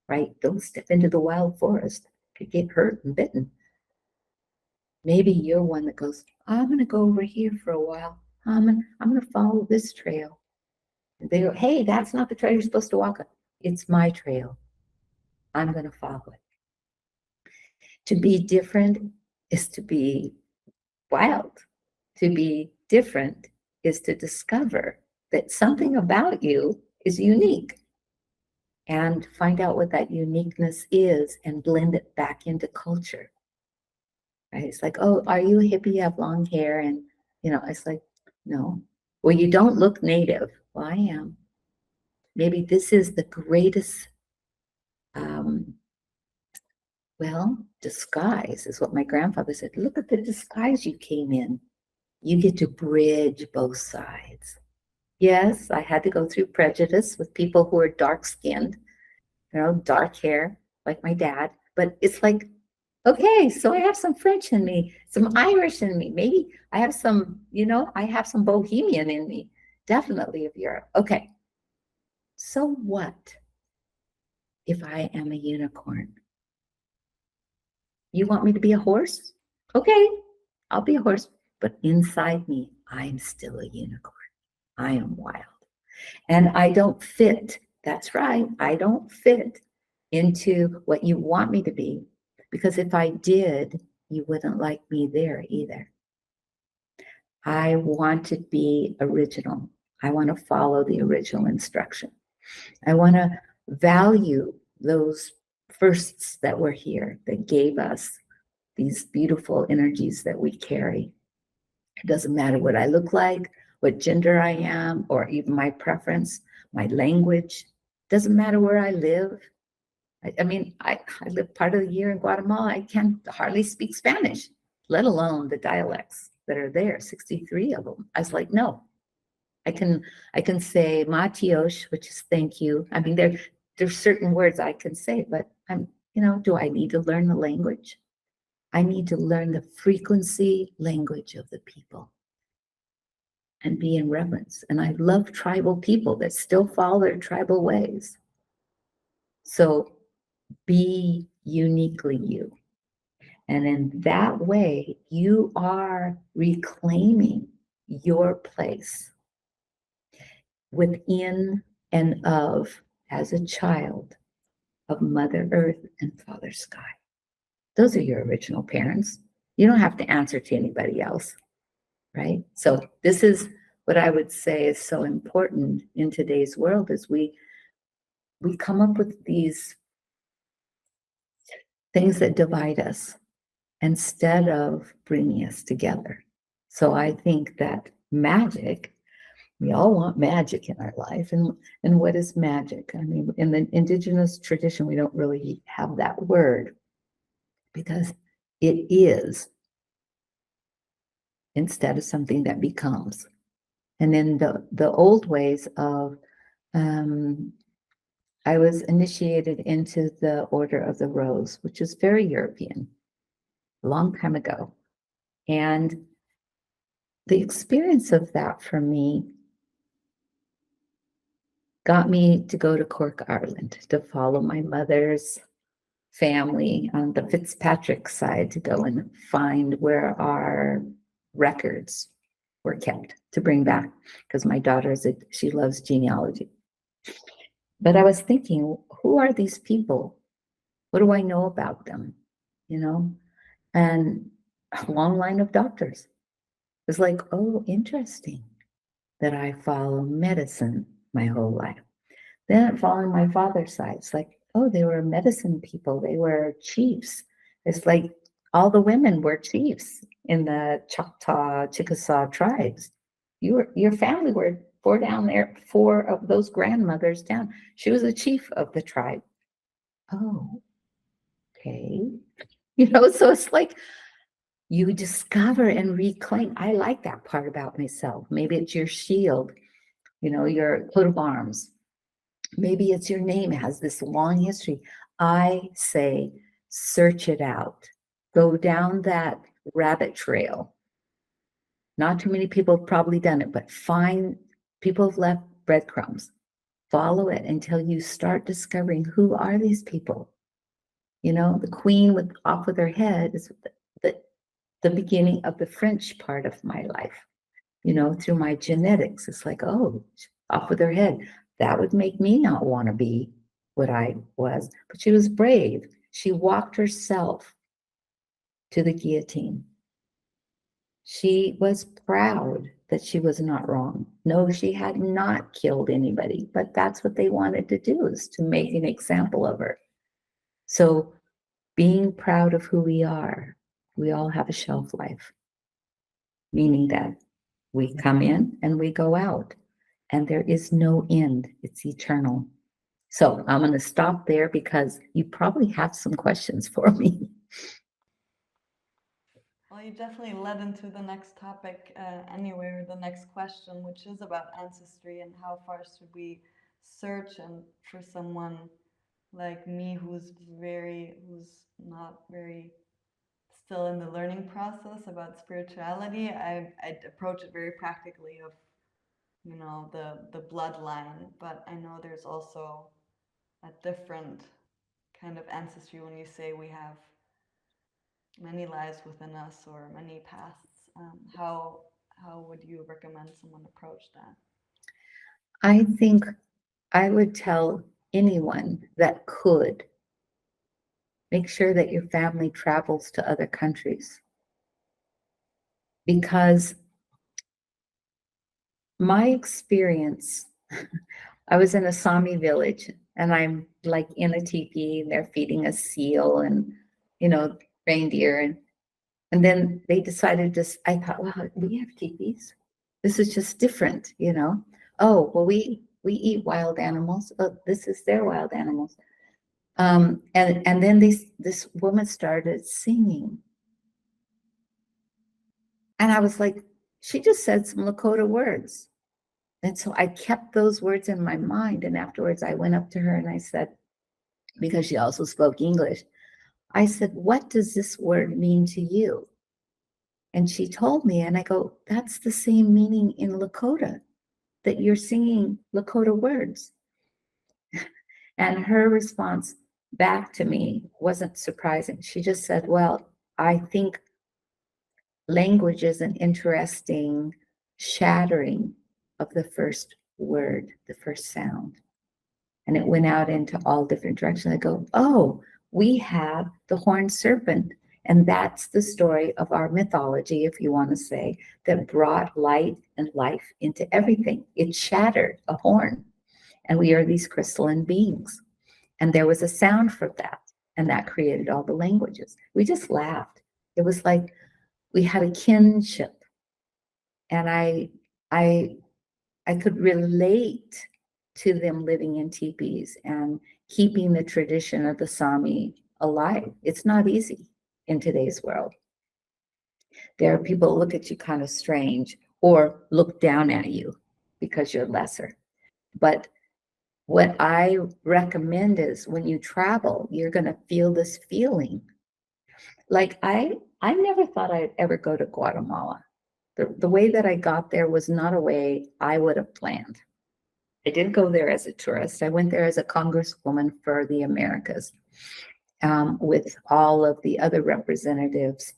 right? Don't step into the wild forest. You could get hurt and bitten. Maybe you're one that goes, I'm going to go over here for a while. I'm going to follow this trail. And they go, hey, that's not the trail you're supposed to walk on. It's my trail. I'm going to follow it. To be different is to be wild. To be different is to discover that something about you is unique and find out what that uniqueness is and blend it back into culture. Right? It's like, oh, are you a hippie? You have long hair. And, it's like, no. Well, you don't look native. Well, I am. Maybe this is the greatest Well, disguise is what my grandfather said. Look at the disguise you came in. You get to bridge both sides. Yes, I had to go through prejudice with people who are dark skinned, dark hair, like my dad. But it's like, okay, so I have some French in me, some Irish in me. Maybe I have some, I have some Bohemian in me. Definitely of Europe. Okay, so what if I am a unicorn? You want me to be a horse? Okay, I'll be a horse. But inside me, I'm still a unicorn. I am wild. And I don't fit. That's right. I don't fit into what you want me to be. Because if I did, you wouldn't like me there either. I want to be original. I want to follow the original instruction. I want to value those firsts that were here that gave us these beautiful energies that we carry. It doesn't matter what I look like, what gender I am, or even my preference, my language. It doesn't matter where I live. I live part of the year in Guatemala. I can hardly speak Spanish, let alone the dialects that are there, 63 of them. I was like, no, I can say Matios, which is thank you. I mean, there's certain words I can say, but do I need to learn the language? I need to learn the frequency language of the people and be in reverence. And I love tribal people that still follow their tribal ways. So be uniquely you. And in that way, you are reclaiming your place within and of, as a child of Mother Earth and Father Sky. Those are your original parents. You don't have to answer to anybody else, right? So this is what I would say is so important in today's world is we come up with these things that divide us instead of bringing us together. So I think that magic, we all want magic in our life. And what is magic? I mean, in the indigenous tradition, we don't really have that word because it is instead of something that becomes. And in the old ways of, I was initiated into the Order of the Rose, which is very European, a long time ago. And the experience of that for me got me to go to Cork, Ireland, to follow my mother's family on the Fitzpatrick side to go and find where our records were kept to bring back, because my daughter she loves genealogy. But I was thinking, who are these people? What do I know about them? And a long line of doctors. It's like, oh, interesting that I follow medicine my whole life. Then following my father's side, it's like, oh, they were medicine people. They were chiefs. It's like all the women were chiefs in the Choctaw, Chickasaw tribes. Your family were four of those grandmothers down. She was a chief of the tribe. Oh, okay. So it's like you discover and reclaim. I like that part about myself. Maybe it's your shield, your coat of arms. Maybe it's your name. It has this long history. I say, search it out. Go down that rabbit trail. Not too many people have probably done it, but people have left breadcrumbs. Follow it until you start discovering who are these people. The queen off with her head is the beginning of the French part of my life. Through my genetics, it's like, oh, off with her head. That would make me not want to be what I was. But she was brave. She walked herself to the guillotine. She was proud that she was not wrong. No, she had not killed anybody, but that's what they wanted to do, is to make an example of her. So being proud of who we are, we all have a shelf life, meaning that we come in and we go out, and there is no end. It's eternal. So I'm going to stop there because you probably have some questions for me. Well, you definitely led into the next topic anyway, or the next question, which is about ancestry and how far should we search. And for someone like me who's not very still in the learning process about spirituality, I'd approach it very practically of, the bloodline. But I know there's also a different kind of ancestry when you say we have many lives within us or many pasts. How would you recommend someone approach that? I think I would tell anyone that could make sure that your family travels to other countries, because my experience, I was in a Sami village and I'm like in a teepee and they're feeding a seal and, reindeer. And then they decided to, I thought, well, we have teepees. This is just different. Oh, well, we eat wild animals. Oh, this is their wild animals. And then this woman started singing. And I was like, she just said some Lakota words. And so I kept those words in my mind. And afterwards, I went up to her and I said, because she also spoke English, I said, what does this word mean to you? And she told me, and I go, that's the same meaning in Lakota, that you're singing Lakota words. And her response back to me wasn't surprising. She just said, well, I think language is an interesting shattering of the first word, the first sound. And it went out into all different directions. I go, oh, we have the horned serpent. And that's the story of our mythology, if you want to say, that brought light and life into everything. It shattered a horn. And we are these crystalline beings. And there was a sound for that. And that created all the languages. We just laughed. It was like we had a kinship. And I could relate to them living in teepees and keeping the tradition of the Sami alive. It's not easy in today's world. There are people who look at you kind of strange or look down at you because you're lesser. But what I recommend is when you travel, you're going to feel this feeling. Like I never thought I'd ever go to Guatemala. The way that I got there was not a way I would have planned. I didn't go there as a tourist. I went there as a congresswoman for the Americas, with all of the other representatives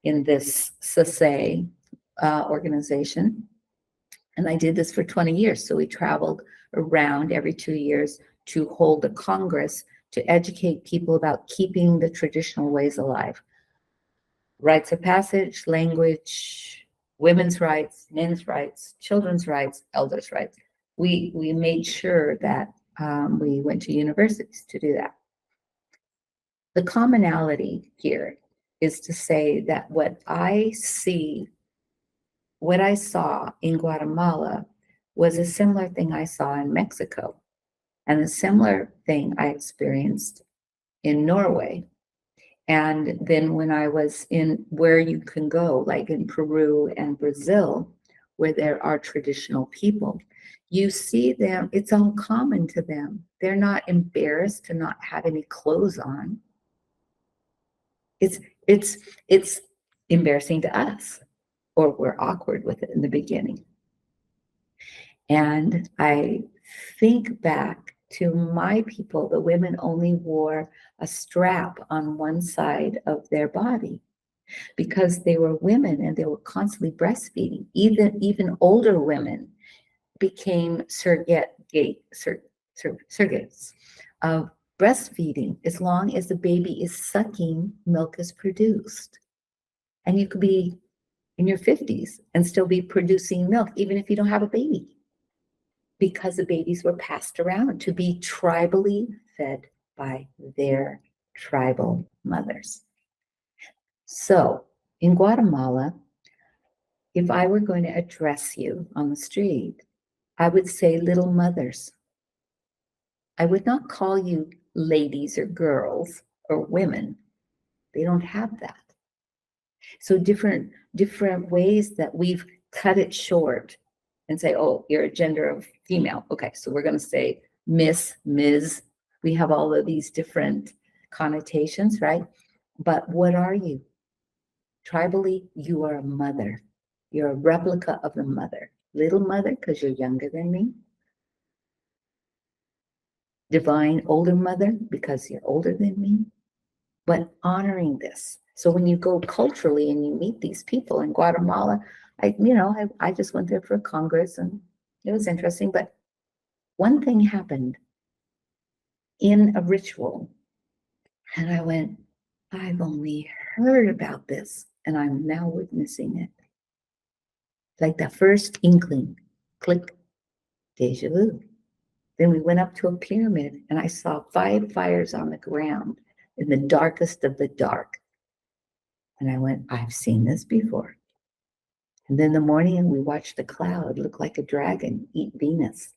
in this SASE organization. And I did this for 20 years. So we traveled around every 2 years to hold a Congress to educate people about keeping the traditional ways alive. Rites of passage, language, women's rights, men's rights, children's rights, elders' rights. We made sure that we went to universities to do that. The commonality here is to say that what I saw in Guatemala was a similar thing I saw in Mexico, and a similar thing I experienced in Norway. And then when I was in where you can go, like in Peru and Brazil, where there are traditional people, you see them, it's uncommon to them. They're not embarrassed to not have any clothes on. It's embarrassing to us, or we're awkward with it in the beginning. And I think back to my people, the women only wore a strap on one side of their body because they were women and they were constantly breastfeeding. Even older women became surrogates of breastfeeding as long as the baby is sucking, milk is produced. And you could be in your 50s and still be producing milk, even if you don't have a baby, because the babies were passed around to be tribally fed by their tribal mothers. So in Guatemala, if I were going to address you on the street, I would say little mothers. I would not call you ladies or girls or women. They don't have that. So different ways that we've cut it short and say, oh, you're a gender of female. Okay, so we're going to say Miss, Ms. We have all of these different connotations, right? But what are you? Tribally, you are a mother. You're a replica of the mother. Little mother, because you're younger than me. Divine older mother, because you're older than me. But honoring this. So when you go culturally and you meet these people in Guatemala, I just went there for a congress and it was interesting. But one thing happened in a ritual, and I went, I've only heard about this, and I'm now witnessing it. Like that first inkling, click, deja vu. Then we went up to a pyramid, and I saw 5 fires on the ground in the darkest of the dark. And I went, I've seen this before. And then the morning we watched the cloud look like a dragon eat Venus.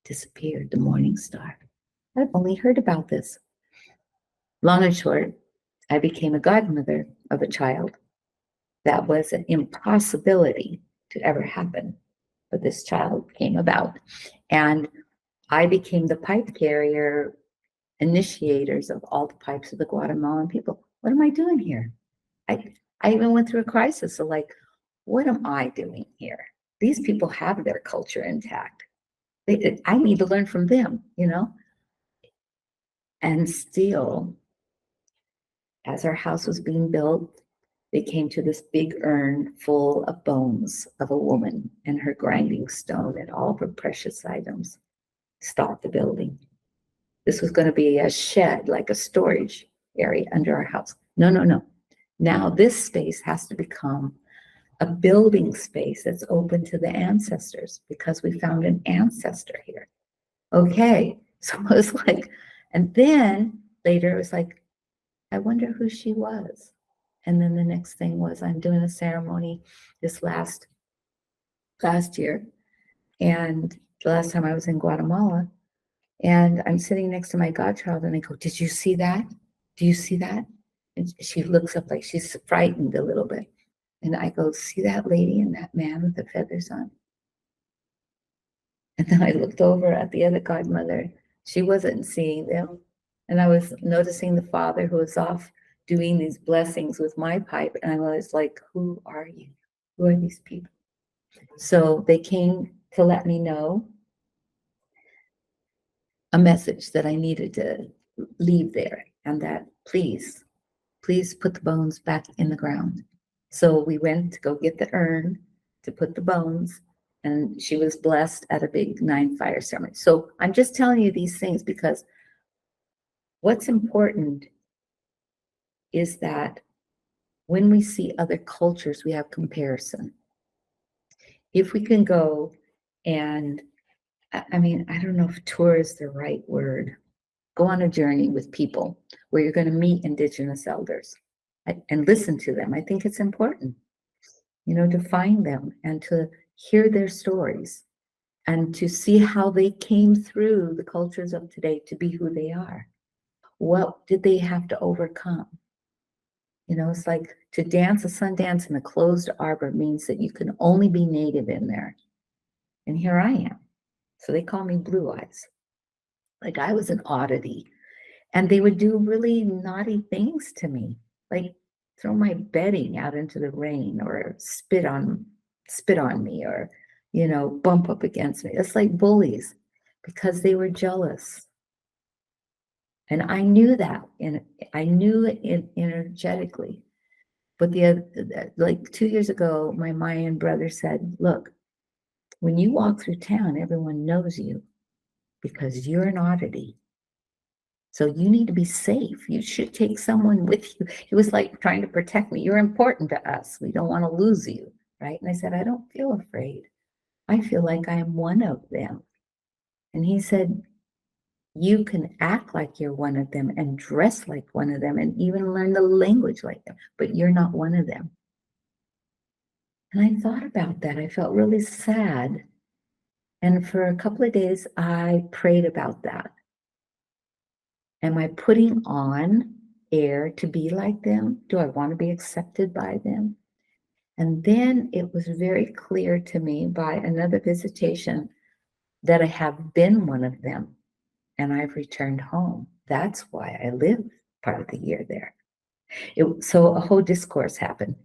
Disappeared, the morning star. I've only heard about this. Long and short, I became a godmother of a child. That was an impossibility to ever happen. But this child came about. And I became the pipe carrier, initiators of all the pipes of the Guatemalan people. What am I doing here? I even went through a crisis of like, what am I doing here? These people have their culture intact. I need to learn from them, And still, as our house was being built, they came to this big urn full of bones of a woman and her grinding stone and all of her precious items. Stopped the building. This was going to be a shed, like a storage area under our house. No, no, no. Now this space has to become a building space that's open to the ancestors because we found an ancestor here. Okay, so it was like, and then later it was like, I wonder who she was. And then the next thing was I'm doing a ceremony this last year. And the last time I was in Guatemala, and I'm sitting next to my godchild and I go, did you see that? Do you see that? And she looks up like she's frightened a little bit. And I go, see that lady and that man with the feathers on? And then I looked over at the other godmother. She wasn't seeing them. And I was noticing the father who was off doing these blessings with my pipe. And I was like, who are you? Who are these people? So they came to let me know a message that I needed to leave there and that please put the bones back in the ground. So we went to go get the urn to put the bones, and she was blessed at a big 9 fire ceremony. So I'm just telling you these things because what's important is that when we see other cultures, we have comparison. If we can go and, I don't know if tour is the right word, go on a journey with people where you're going to meet Indigenous elders and listen to them. I think it's important, to find them and to hear their stories and to see how they came through the cultures of today to be who they are. What did they have to overcome? It's like to dance a sun dance in a closed arbor means that you can only be native in there. And here I am. So they call me Blue Eyes. Like I was an oddity. And they would do really naughty things to me, like throw my bedding out into the rain or spit on me or, bump up against me. It's like bullies because they were jealous. And I knew that, and I knew it energetically. But like 2 years ago, my Mayan brother said, look, when you walk through town, everyone knows you because you're an oddity. So you need to be safe. You should take someone with you. He was like trying to protect me. You're important to us. We don't want to lose you, right? And I said, I don't feel afraid. I feel like I am one of them. And he said, you can act like you're one of them and dress like one of them and even learn the language like them, but you're not one of them. And I thought about that. I felt really sad And for a couple of days, I prayed about that. Am I putting on air to be like them? Do I want to be accepted by them? And then it was very clear to me by another visitation that I have been one of them and I've returned home. That's why I live part of the year there. So a whole discourse happened.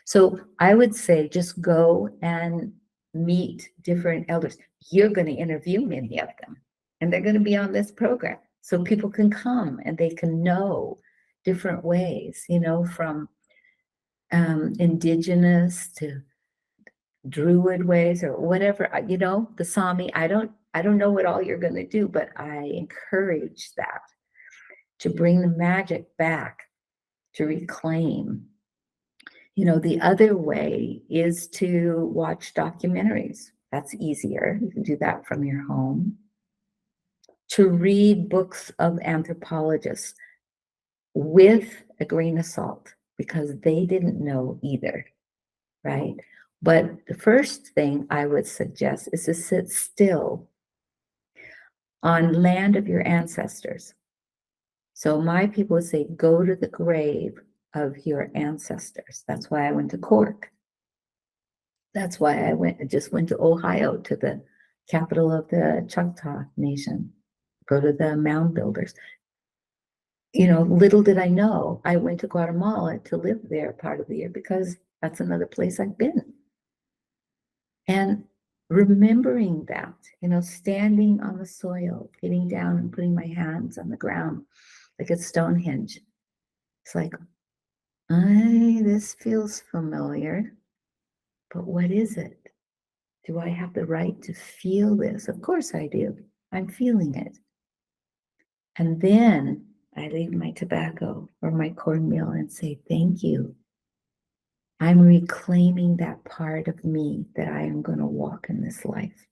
So I would say just go and meet different elders. You're going to interview many of them, and they're going to be on this program. So people can come and they can know different ways, from indigenous to druid ways or whatever, the Sami. I don't know what all you're going to do, but I encourage that to bring the magic back, to reclaim. The other way is to watch documentaries. That's easier. You can do that from your home. To read books of anthropologists with a grain of salt, because they didn't know either, right? But the first thing I would suggest is to sit still on land of your ancestors. So my people would say, go to the grave of your ancestors. That's why I went to Cork. That's why just went to Ohio, to the capital of the Choctaw Nation, go to the mound builders. Little did I know, I went to Guatemala to live there part of the year because that's another place I've been. And remembering that, standing on the soil, getting down and putting my hands on the ground like it's Stonehenge. It's like, this feels familiar, but what is it? Do I have the right to feel this? Of course I do. I'm feeling it. And then I leave my tobacco or my cornmeal and say, thank you. I'm reclaiming that part of me that I am going to walk in this life.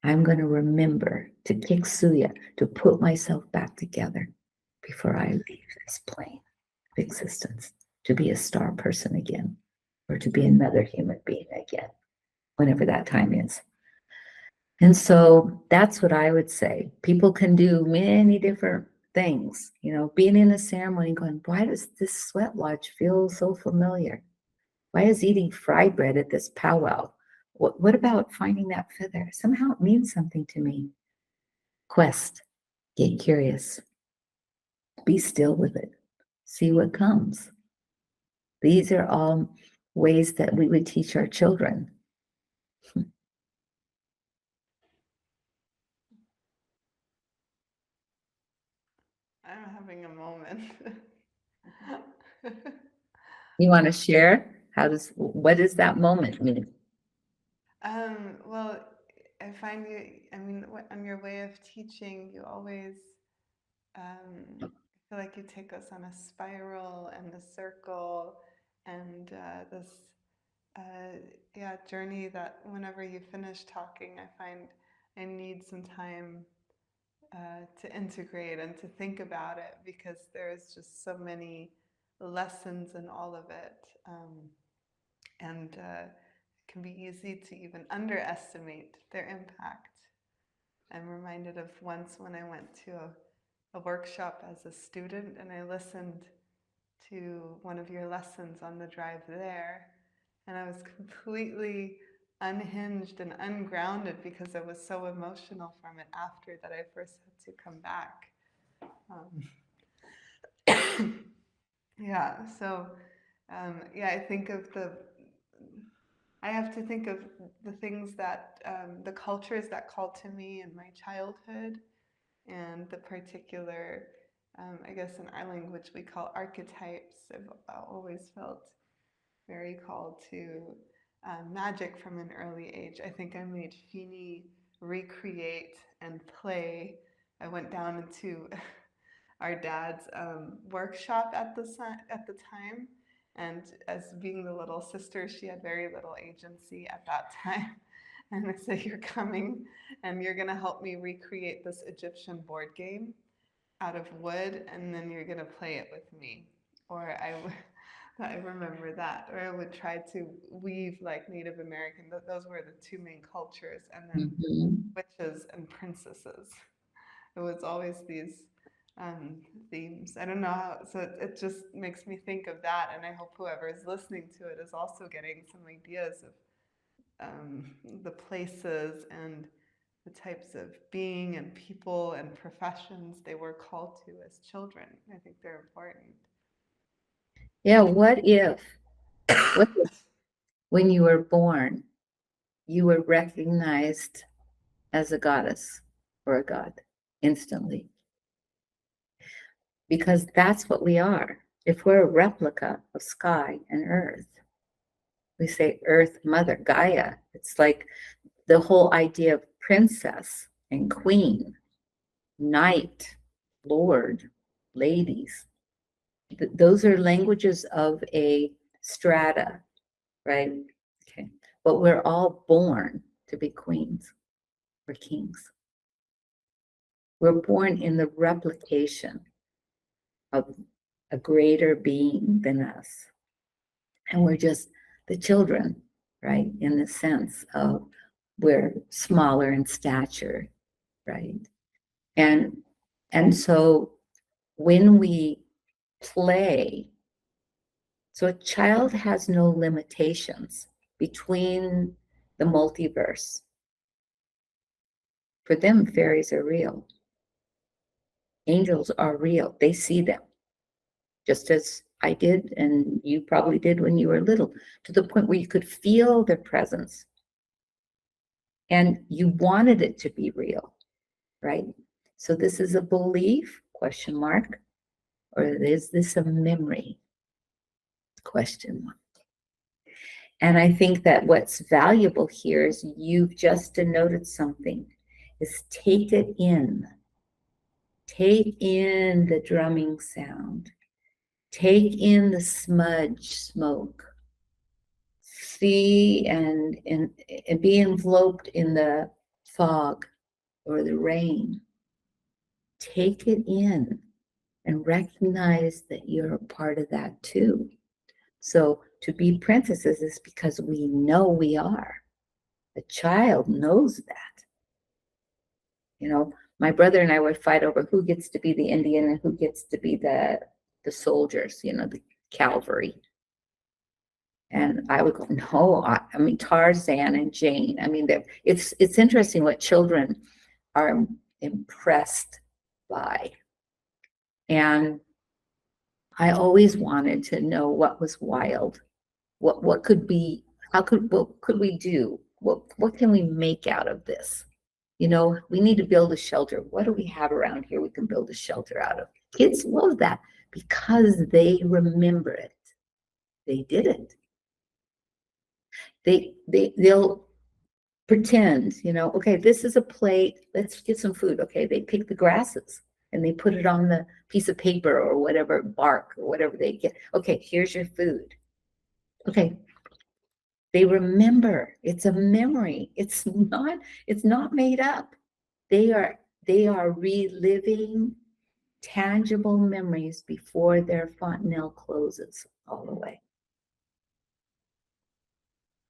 I'm going to remember to kick suya, to put myself back together before I leave this plane of existence, to be a star person again, or to be another human being again, whenever that time is. And so that's what I would say. People can do many different things, being in a ceremony going, why does this sweat lodge feel so familiar? Why is eating fried bread at this powwow? What about finding that feather? Somehow it means something to me. Quest, get curious, be still with it, see what comes. These are all ways that we would teach our children. I'm having a moment. You want to share? What does that moment mean? Well, I find you, I mean, on your way of teaching, you always feel like you take us on a spiral and a circle and this, yeah, journey that whenever you finish talking, I find I need some time to integrate and to think about it because there's just so many lessons in all of it. And it can be easy to even underestimate their impact. I'm reminded of once when I went to a workshop as a student and I listened to one of your lessons on the drive there, and I was completely unhinged and ungrounded because I was so emotional from it after that I first had to come back. Yeah, so yeah, I have to think of the things that, the cultures that called to me in my childhood and the particular, I guess in our language we call archetypes. I've always felt very called to magic from an early age. I think I made Fini recreate and play. I went down into our dad's workshop at the time, and as being the little sister, she had very little agency at that time. And I said, "You're coming, and you're gonna help me recreate this Egyptian board game out of wood, and then you're gonna play it with me." Or I remember that. Or I would try to weave like Native American. Those were the two main cultures, and then Mhm. witches and princesses. It was always these um, themes. I don't know how, so it just makes me think of that, and I hope whoever is listening to it is also getting some ideas of the places and the types of being and people and professions they were called to as children. I think they're important. Yeah, what if when you were born, you were recognized as a goddess or a god instantly? Because that's what we are. If we're a replica of sky and earth, we say Earth Mother, Gaia. It's like the whole idea of princess and queen, knight, lord, ladies. Those are languages of a strata, right? Okay. But we're all born to be queens or kings. We're born in the replication of a greater being than us. And we're just the children, right? In the sense of we're smaller in stature, right? And and so when we play, so a child has no limitations between the multiverse. For them, fairies are real. Angels are real. They see them, just as I did, and you probably did when you were little, to the point where you could feel their presence and you wanted it to be real, right? So this is a belief, question mark, or is this a memory, question mark? And I think that what's valuable here is you've just denoted something, is take it in. Take in the drumming sound. Take in the smudge smoke. See and be enveloped in the fog or the rain. Take it in and recognize that you're a part of that too. So to be princesses is because we know we are. A child knows that. You know, my brother and I would fight over who gets to be the Indian and who gets to be the soldiers, you know, the cavalry. And I would go, no, I mean Tarzan and Jane. I mean, it's interesting what children are impressed by. And I always wanted to know what was wild, what could be, what could we do? What can we make out of this? You know, we need to build a shelter. What do we have around here we can build a shelter out of? Kids love that because they remember it. They did it. They'll pretend, you know, okay, this is a plate. Let's get some food. Okay, they pick the grasses and they put it on the piece of paper or whatever, bark or whatever they get. Okay, here's your food. Okay, they remember. It's a memory. It's not made up. They are reliving tangible memories before their fontanelle closes all the way.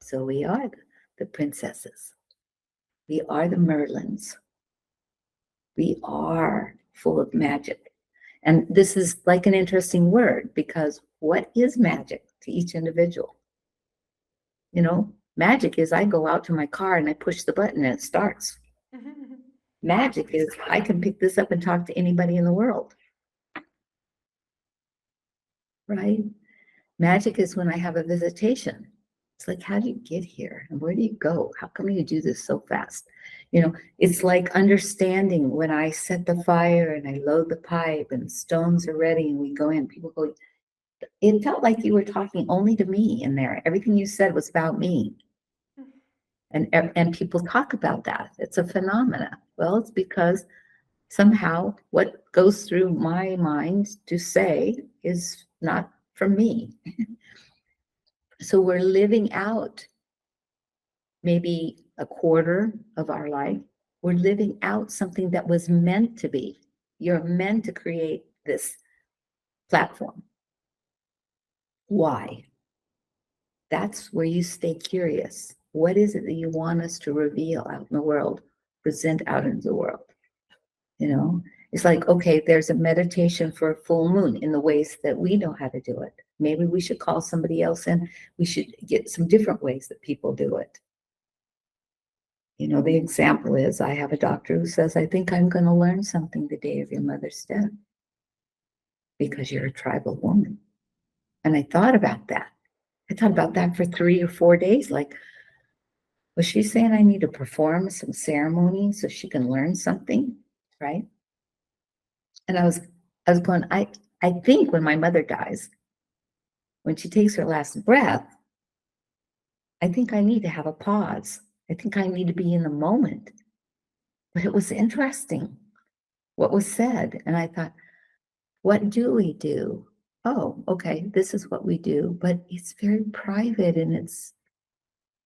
So we are the princesses. We are the Merlins. We are full of magic. And this is like an interesting word because what is magic to each individual? You know, magic is I go out to my car and I push the button and it starts. Magic is I can pick this up and talk to anybody in the world. Right? Magic is when I have a visitation. It's like, how do you get here? And where do you go? How come you do this so fast? You know, it's like understanding when I set the fire and I load the pipe and stones are ready and we go in. People go, it felt like you were talking only to me in there. Everything you said was about me. And people talk about that. It's a phenomena. Well, it's because somehow what goes through my mind to say is not from me. So we're living out maybe a quarter of our life. We're living out something that was meant to be. You're meant to create this platform. Why? That's where you stay curious. What is it that you want us to reveal out in the world, present out into the world? You know, it's like, okay, there's a meditation for a full moon in the ways that we know how to do it. Maybe we should call somebody else in. We should get some different ways that people do it. You know, the example is I have a doctor who says, I think I'm going to learn something the day of your mother's death because you're a tribal woman. And I thought about that. I thought about that for 3 or 4 days. Like, was she saying I need to perform some ceremony so she can learn something? Right. And I was going, I think when my mother dies, when she takes her last breath, I think I need to have a pause. I think I need to be in the moment. But it was interesting what was said. And I thought, what do we do? Oh, okay, this is what we do. But it's very private and it's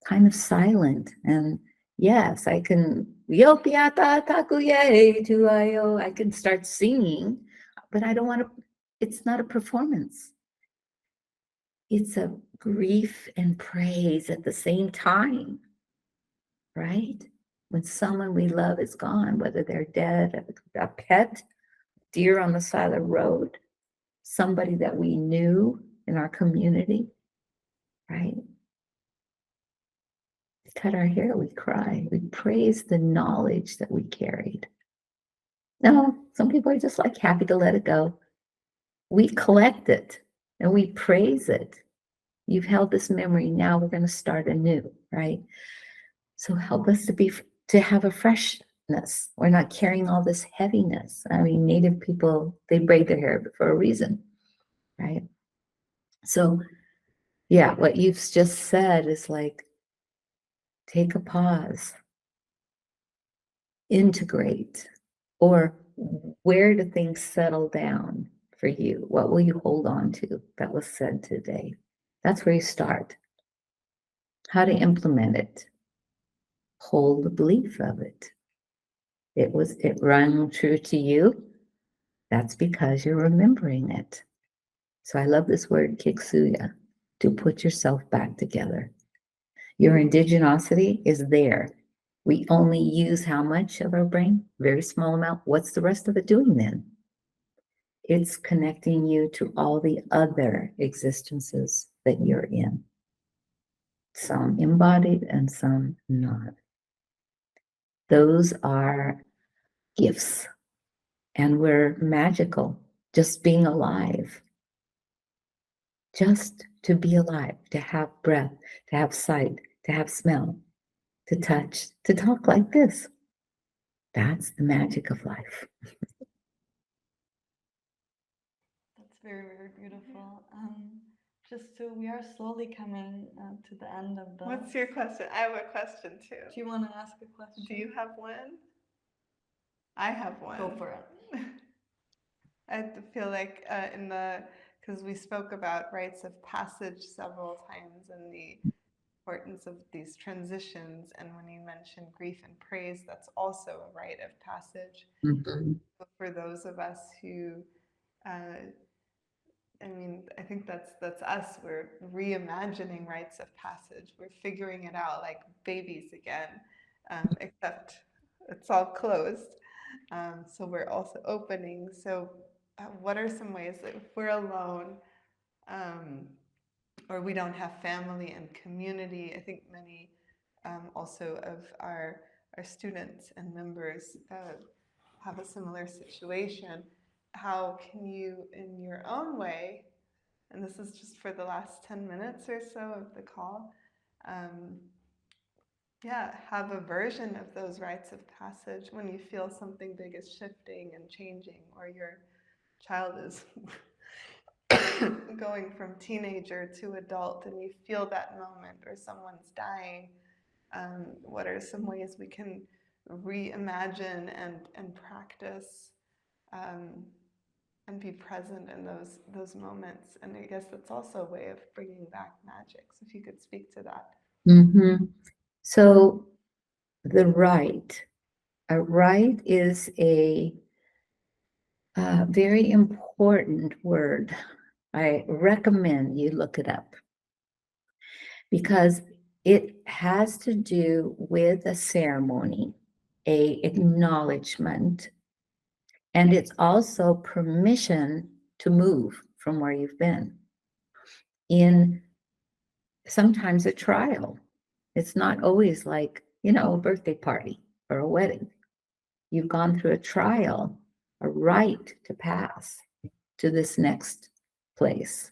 kind of silent. And yes, I can yopiata takuye tuayo. I can start singing, but I don't want to, it's not a performance. It's a grief and praise at the same time, right? When someone we love is gone, whether they're dead, a pet, deer on the side of the road, somebody that we knew in our community, right? We cut our hair, we cry, we praise the knowledge that we carried. No, some people are just like happy to let it go. We collect it and we praise it. You've held this memory, now we're going to start anew, right? So help us to have a freshness. We're not carrying all this heaviness. I mean, Native people, they braid their hair for a reason, right? So yeah, what you've just said is like, take a pause, integrate, or where do things settle down for you? What will you hold on to that was said today? That's where you start. How to implement it. Hold the belief of it. It rang true to you. That's because you're remembering it. So I love this word, kiksuya, to put yourself back together. Your indigenosity is there. We only use how much of our brain? Very small amount. What's the rest of it doing then? It's connecting you to all the other existences that you're in. Some embodied and some not. Those are gifts. And we're magical, just being alive. Just to be alive, to have breath, to have sight, to have smell, to touch, to talk like this. That's the magic of life. That's very, very beautiful. Just so we are slowly coming to the end of the. What's your question? I have a question too. Do you want to ask a question? Do you have one? I have one. Go for it. I feel like because we spoke about rites of passage several times and the importance of these transitions. And when you mentioned grief and praise, that's also a rite of passage. Mm-hmm. For those of us who, I mean, I think that's us. We're reimagining rites of passage. We're figuring it out like babies again, except it's all closed. So we're also opening. So, what are some ways that if we're alone, or we don't have family and community? I think many also of our students and members have a similar situation. How can you, in your own way, and this is just for the last 10 minutes or so of the call, have a version of those rites of passage when you feel something big is shifting and changing, or your child is going from teenager to adult and you feel that moment, or someone's dying. What are some ways we can reimagine and practice and be present in those moments? And I guess that's also a way of bringing back magic. So if you could speak to that. Mm-hmm. So the rite, a rite is a very important word. I recommend you look it up because it has to do with a ceremony, a acknowledgement, and it's also permission to move from where you've been in sometimes a trial. It's not always like, a birthday party or a wedding. You've gone through a trial, a rite to pass to this next place.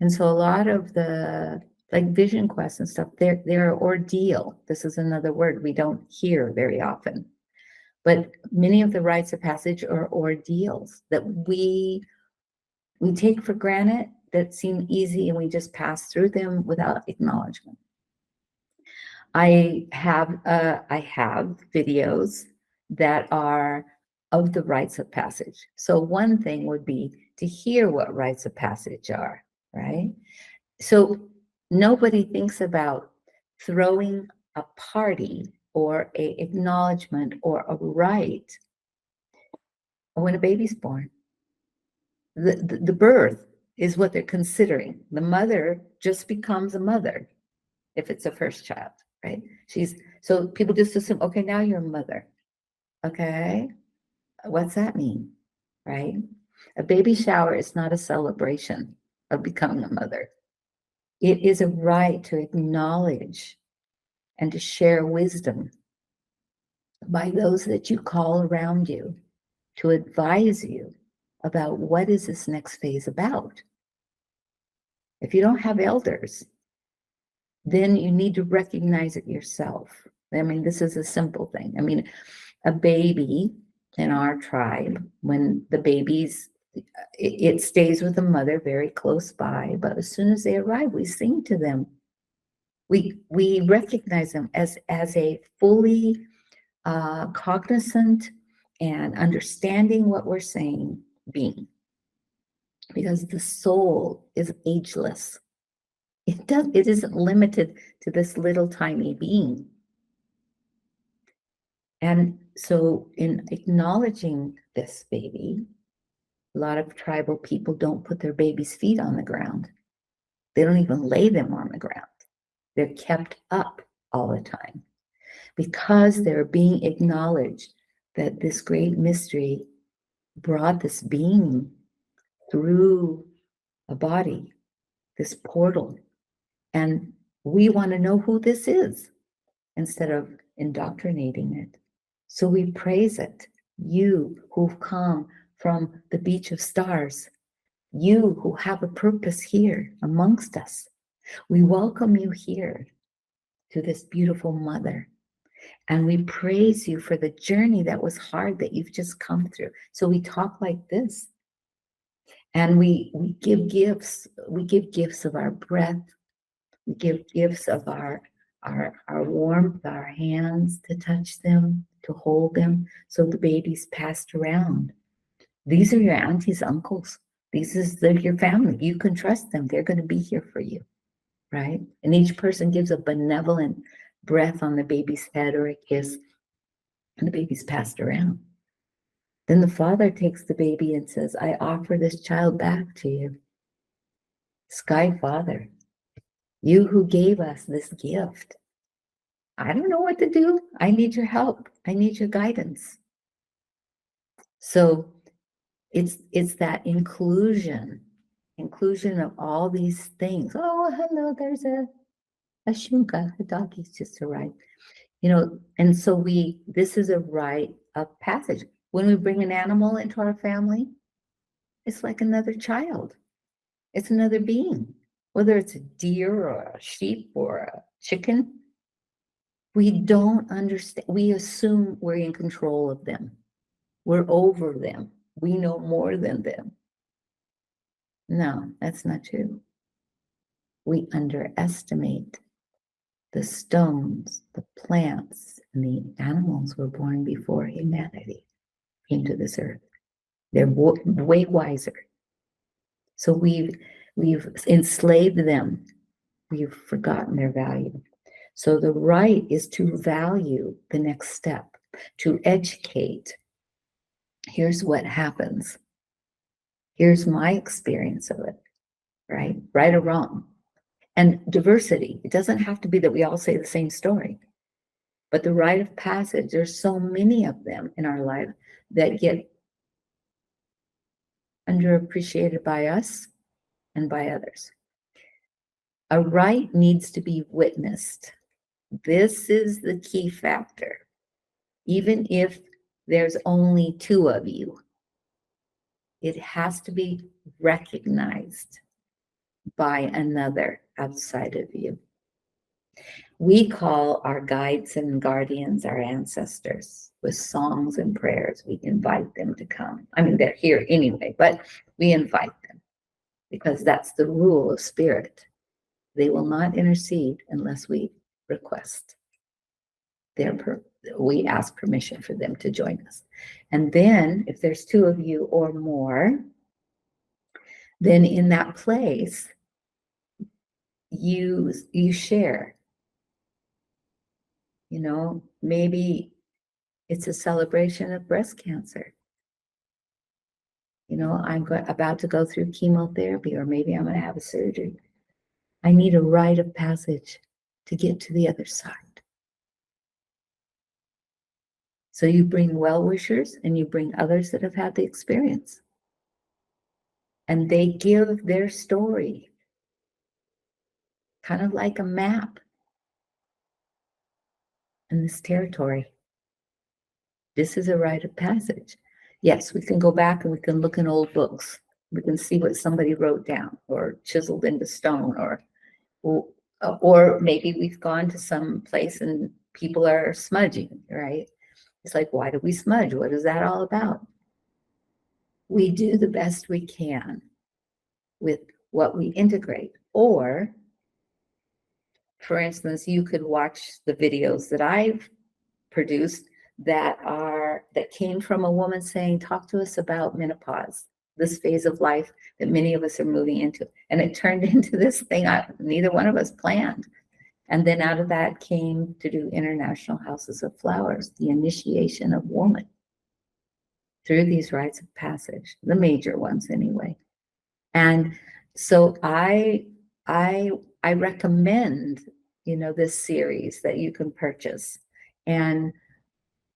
And so a lot of the like vision quests and stuff, they're ordeal. This is another word we don't hear very often. But many of the rites of passage are ordeals that we take for granted, that seem easy, and we just pass through them without acknowledgement. I have videos that are of the rites of passage. So one thing would be to hear what rites of passage are, right? So nobody thinks about throwing a party or a acknowledgement or a rite when a baby's born. The birth is what they're considering. The mother just becomes a mother if it's a first child, right? So people just assume, okay, now you're a mother. Okay, what's that mean, right? A baby shower is not a celebration of becoming a mother. It is a right to acknowledge and to share wisdom by those that you call around you to advise you about what is this next phase about. If you don't have elders, then you need to recognize it yourself. I mean, this is a simple thing. I mean, a baby in our tribe, when the babies, it stays with the mother very close by, but as soon as they arrive, we sing to them. We recognize them as a fully cognizant and understanding what we're saying being, because the soul is ageless. It isn't limited to this little tiny being. And so in acknowledging this baby, a lot of tribal people don't put their baby's feet on the ground. They don't even lay them on the ground. They're kept up all the time because they're being acknowledged that this great mystery brought this being through a body, this portal. And we want to know who this is instead of indoctrinating it. So we praise it. You who've come from the beach of stars, you who have a purpose here amongst us, we welcome you here to this beautiful mother. And we praise you for the journey that was hard that you've just come through. So we talk like this. And we give gifts. We give gifts of our breath. We give gifts of our warmth, our hands to touch them, to hold them. So the baby's passed around. These are your aunties, uncles. They're your family. You can trust them. They're going to be here for you, right? And each person gives a benevolent breath on the baby's head or a kiss, and the baby's passed around. Then the father takes the baby and says, I offer this child back to you. Sky Father, you who gave us this gift. I don't know what to do. I need your help. I need your guidance. So it's that inclusion of all these things. Oh, hello, there's a shunka, a doggy's just arrived. And so this is a rite of passage. When we bring an animal into our family, it's like another child. It's another being, whether it's a deer or a sheep or a chicken. We don't understand. We assume we're in control of them. We're over them. We know more than them. No, that's not true. We underestimate the stones, the plants, and the animals were born before humanity came to this earth. They're way wiser. So we've enslaved them. We've forgotten their value. So the right is to value the next step, to educate. Here's what happens. Here's my experience of it. right? Right or wrong. And diversity. It doesn't have to be that we all say the same story. But the rite of passage, there's so many of them in our life that get underappreciated by us and by others. A rite needs to be witnessed. This is the key factor. Even if there's only two of you, it has to be recognized by another outside of you. We call our guides and guardians our ancestors. With songs and prayers, we invite them to come. I mean, they're here anyway, but we invite them because that's the rule of spirit. They will not intercede unless we request we ask permission for them to join us. And then if there's two of you or more, then in that place, you share. You know, maybe it's a celebration of breast cancer. You know, I'm about to go through chemotherapy, or maybe I'm going to have a surgery. I need a rite of passage to get to the other side. So you bring well-wishers and you bring others that have had the experience. And they give their story, kind of like a map in this territory. This is a rite of passage. Yes, we can go back and we can look in old books. We can see what somebody wrote down or chiseled into stone, or maybe we've gone to some place and people are smudging, right? It's like, why do we smudge? What is that all about? We do the best we can with what we integrate. Or, for instance, you could watch the videos that I've produced that came from a woman saying, talk to us about menopause, this phase of life that many of us are moving into. And it turned into this thing neither one of us planned. And then out of that came to do International Houses of Flowers, the initiation of woman through these rites of passage, the major ones anyway. And so I recommend, you know, this series that you can purchase and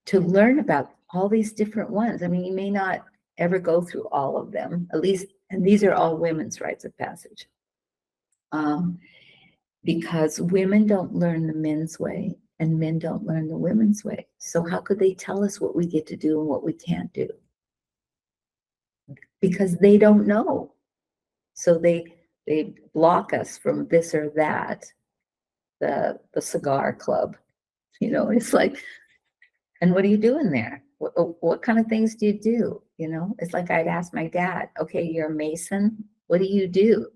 to learn about all these different ones. I mean, you may not ever go through all of them, at least, and these are all women's rites of passage. Because women don't learn the men's way and men don't learn the women's way. So how could they tell us what we get to do and what we can't do? Because they don't know. So they block us from this or that, the cigar club. You know, it's like, and what are you doing there? What kind of things do you do? You know, it's like I'd ask my dad, okay, you're a Mason. What do you do?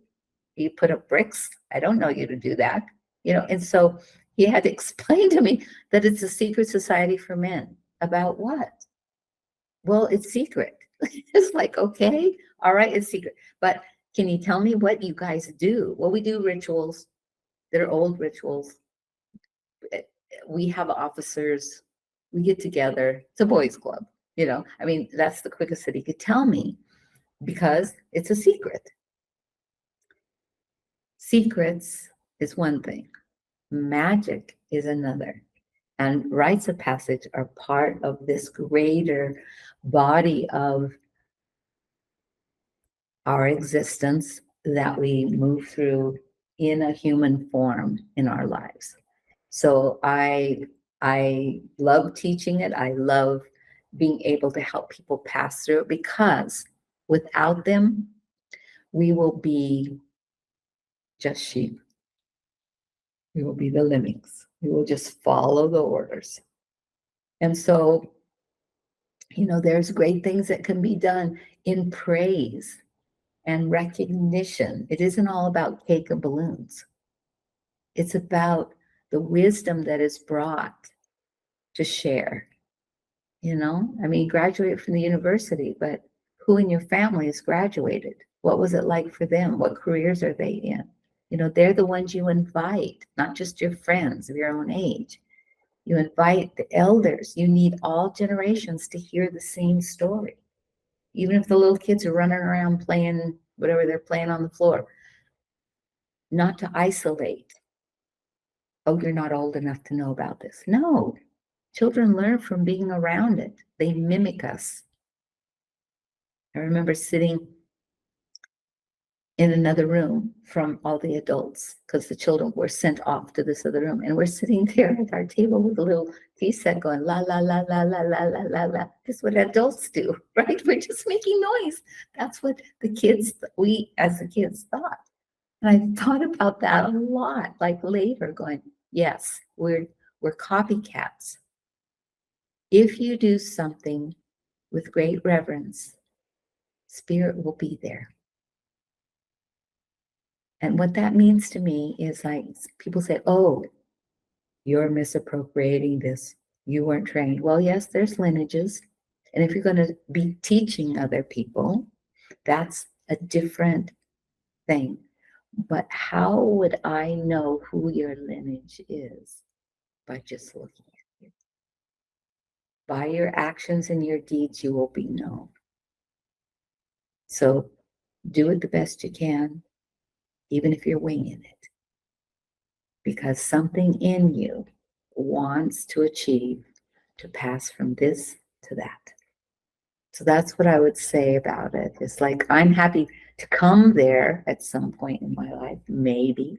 You put up bricks? I don't know you to do that. You know, and so he had to explain to me that it's a secret society for men. About what? Well, it's secret. It's like, okay, all right, it's secret. But can you tell me what you guys do? Well, we do rituals. They're old rituals. We have officers. We get together. It's a boys' club. You know, I mean, that's the quickest that he could tell me because it's a secret. Secrets is one thing. Magic is another. And rites of passage are part of this greater body of our existence that we move through in a human form in our lives. So I love teaching it. I love being able to help people pass through it because without them, we will be just sheep. We will be the lemmings. We will just follow the orders. And so, you know, there's great things that can be done in praise and recognition. It isn't all about cake and balloons. It's about the wisdom that is brought to share. You know, I mean, you graduate from the university, but who in your family has graduated? What was it like for them? What careers are they in? You know, they're the ones you invite, not just your friends of your own age. You invite the elders. You need all generations to hear the same story. Even if the little kids are running around playing whatever they're playing on the floor, not to isolate. Oh, you're not old enough to know about this. No, children learn from being around it. They mimic us. I remember sitting in another room from all the adults because the children were sent off to this other room. And we're sitting there at our table with a little tea set going la, la, la, la, la, la, la, la, la. This is what adults do, right? We're just making noise. That's what we as the kids thought. And I thought about that a lot, like later going, yes, we're copycats. If you do something with great reverence, spirit will be there. And what that means to me is like people say, oh, you're misappropriating this. You weren't trained. Well, yes, there's lineages. And if you're going to be teaching other people, that's a different thing. But how would I know who your lineage is? By just looking at you. By your actions and your deeds, you will be known. So do it the best you can, even if you're winging it. Because something in you wants to achieve to pass from this to that. So that's what I would say about it. It's like I'm happy to come there at some point in my life, maybe.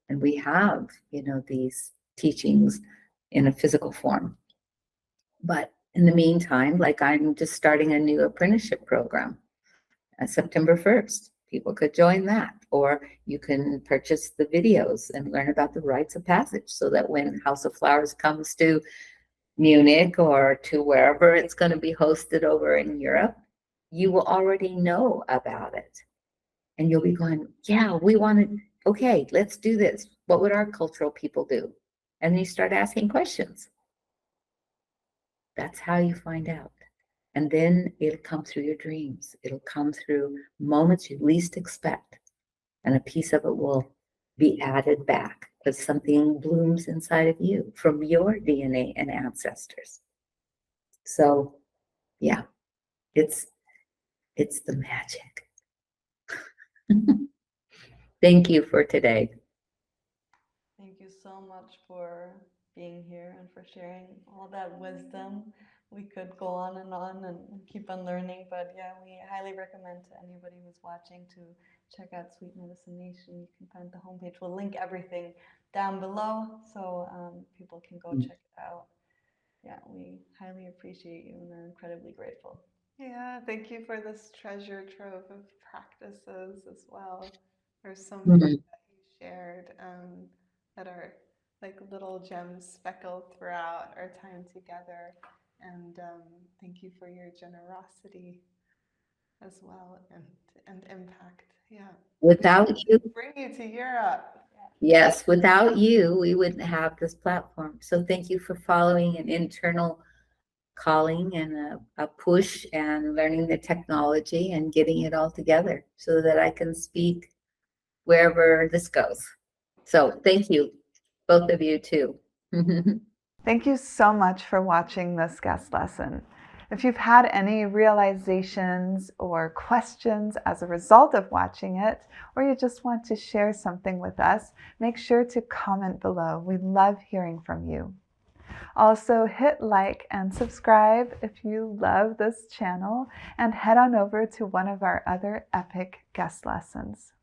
And we have, these teachings in a physical form. But in the meantime, like I'm just starting a new apprenticeship program September 1st. People could join that, or you can purchase the videos and learn about the rites of passage so that when House of Flowers comes to Munich or to wherever it's going to be hosted over in Europe, you will already know about it. And you'll be going, yeah, we want to, okay, let's do this. What would our cultural people do? And you start asking questions. That's how you find out. And then it'll come through your dreams. It'll come through moments you least expect. And a piece of it will be added back because something blooms inside of you from your DNA and ancestors. So yeah, it's the magic. Thank you for today. Thank you so much for being here and for sharing all that wisdom. We could go on and keep on learning, but yeah, we highly recommend to anybody who's watching to check out Sweet Medicine Nation. You can find the homepage. We'll link everything down below so people can go check it out. Yeah, we highly appreciate you and are incredibly grateful. Yeah, thank you for this treasure trove of practices as well. There's so many that you shared that are like little gems speckled throughout our time together. And thank you for your generosity as well and impact. Yeah. Without you, Bring you to Europe. yes, without you, we wouldn't have this platform. So thank you for following an internal calling and a push and learning the technology and getting it all together so that I can speak wherever this goes. So thank you, both of you too. Thank you so much for watching this guest lesson. If you've had any realizations or questions as a result of watching it, or you just want to share something with us, make sure to comment below. We love hearing from you. Also, hit like and subscribe if you love this channel, and head on over to one of our other epic guest lessons.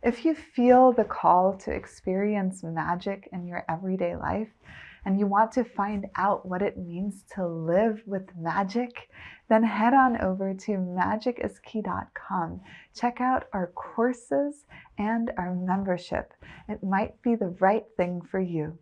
If you feel the call to experience magic in your everyday life, and you want to find out what it means to live with magic, then head on over to magiciskey.com. Check out our courses and our membership. It might be the right thing for you.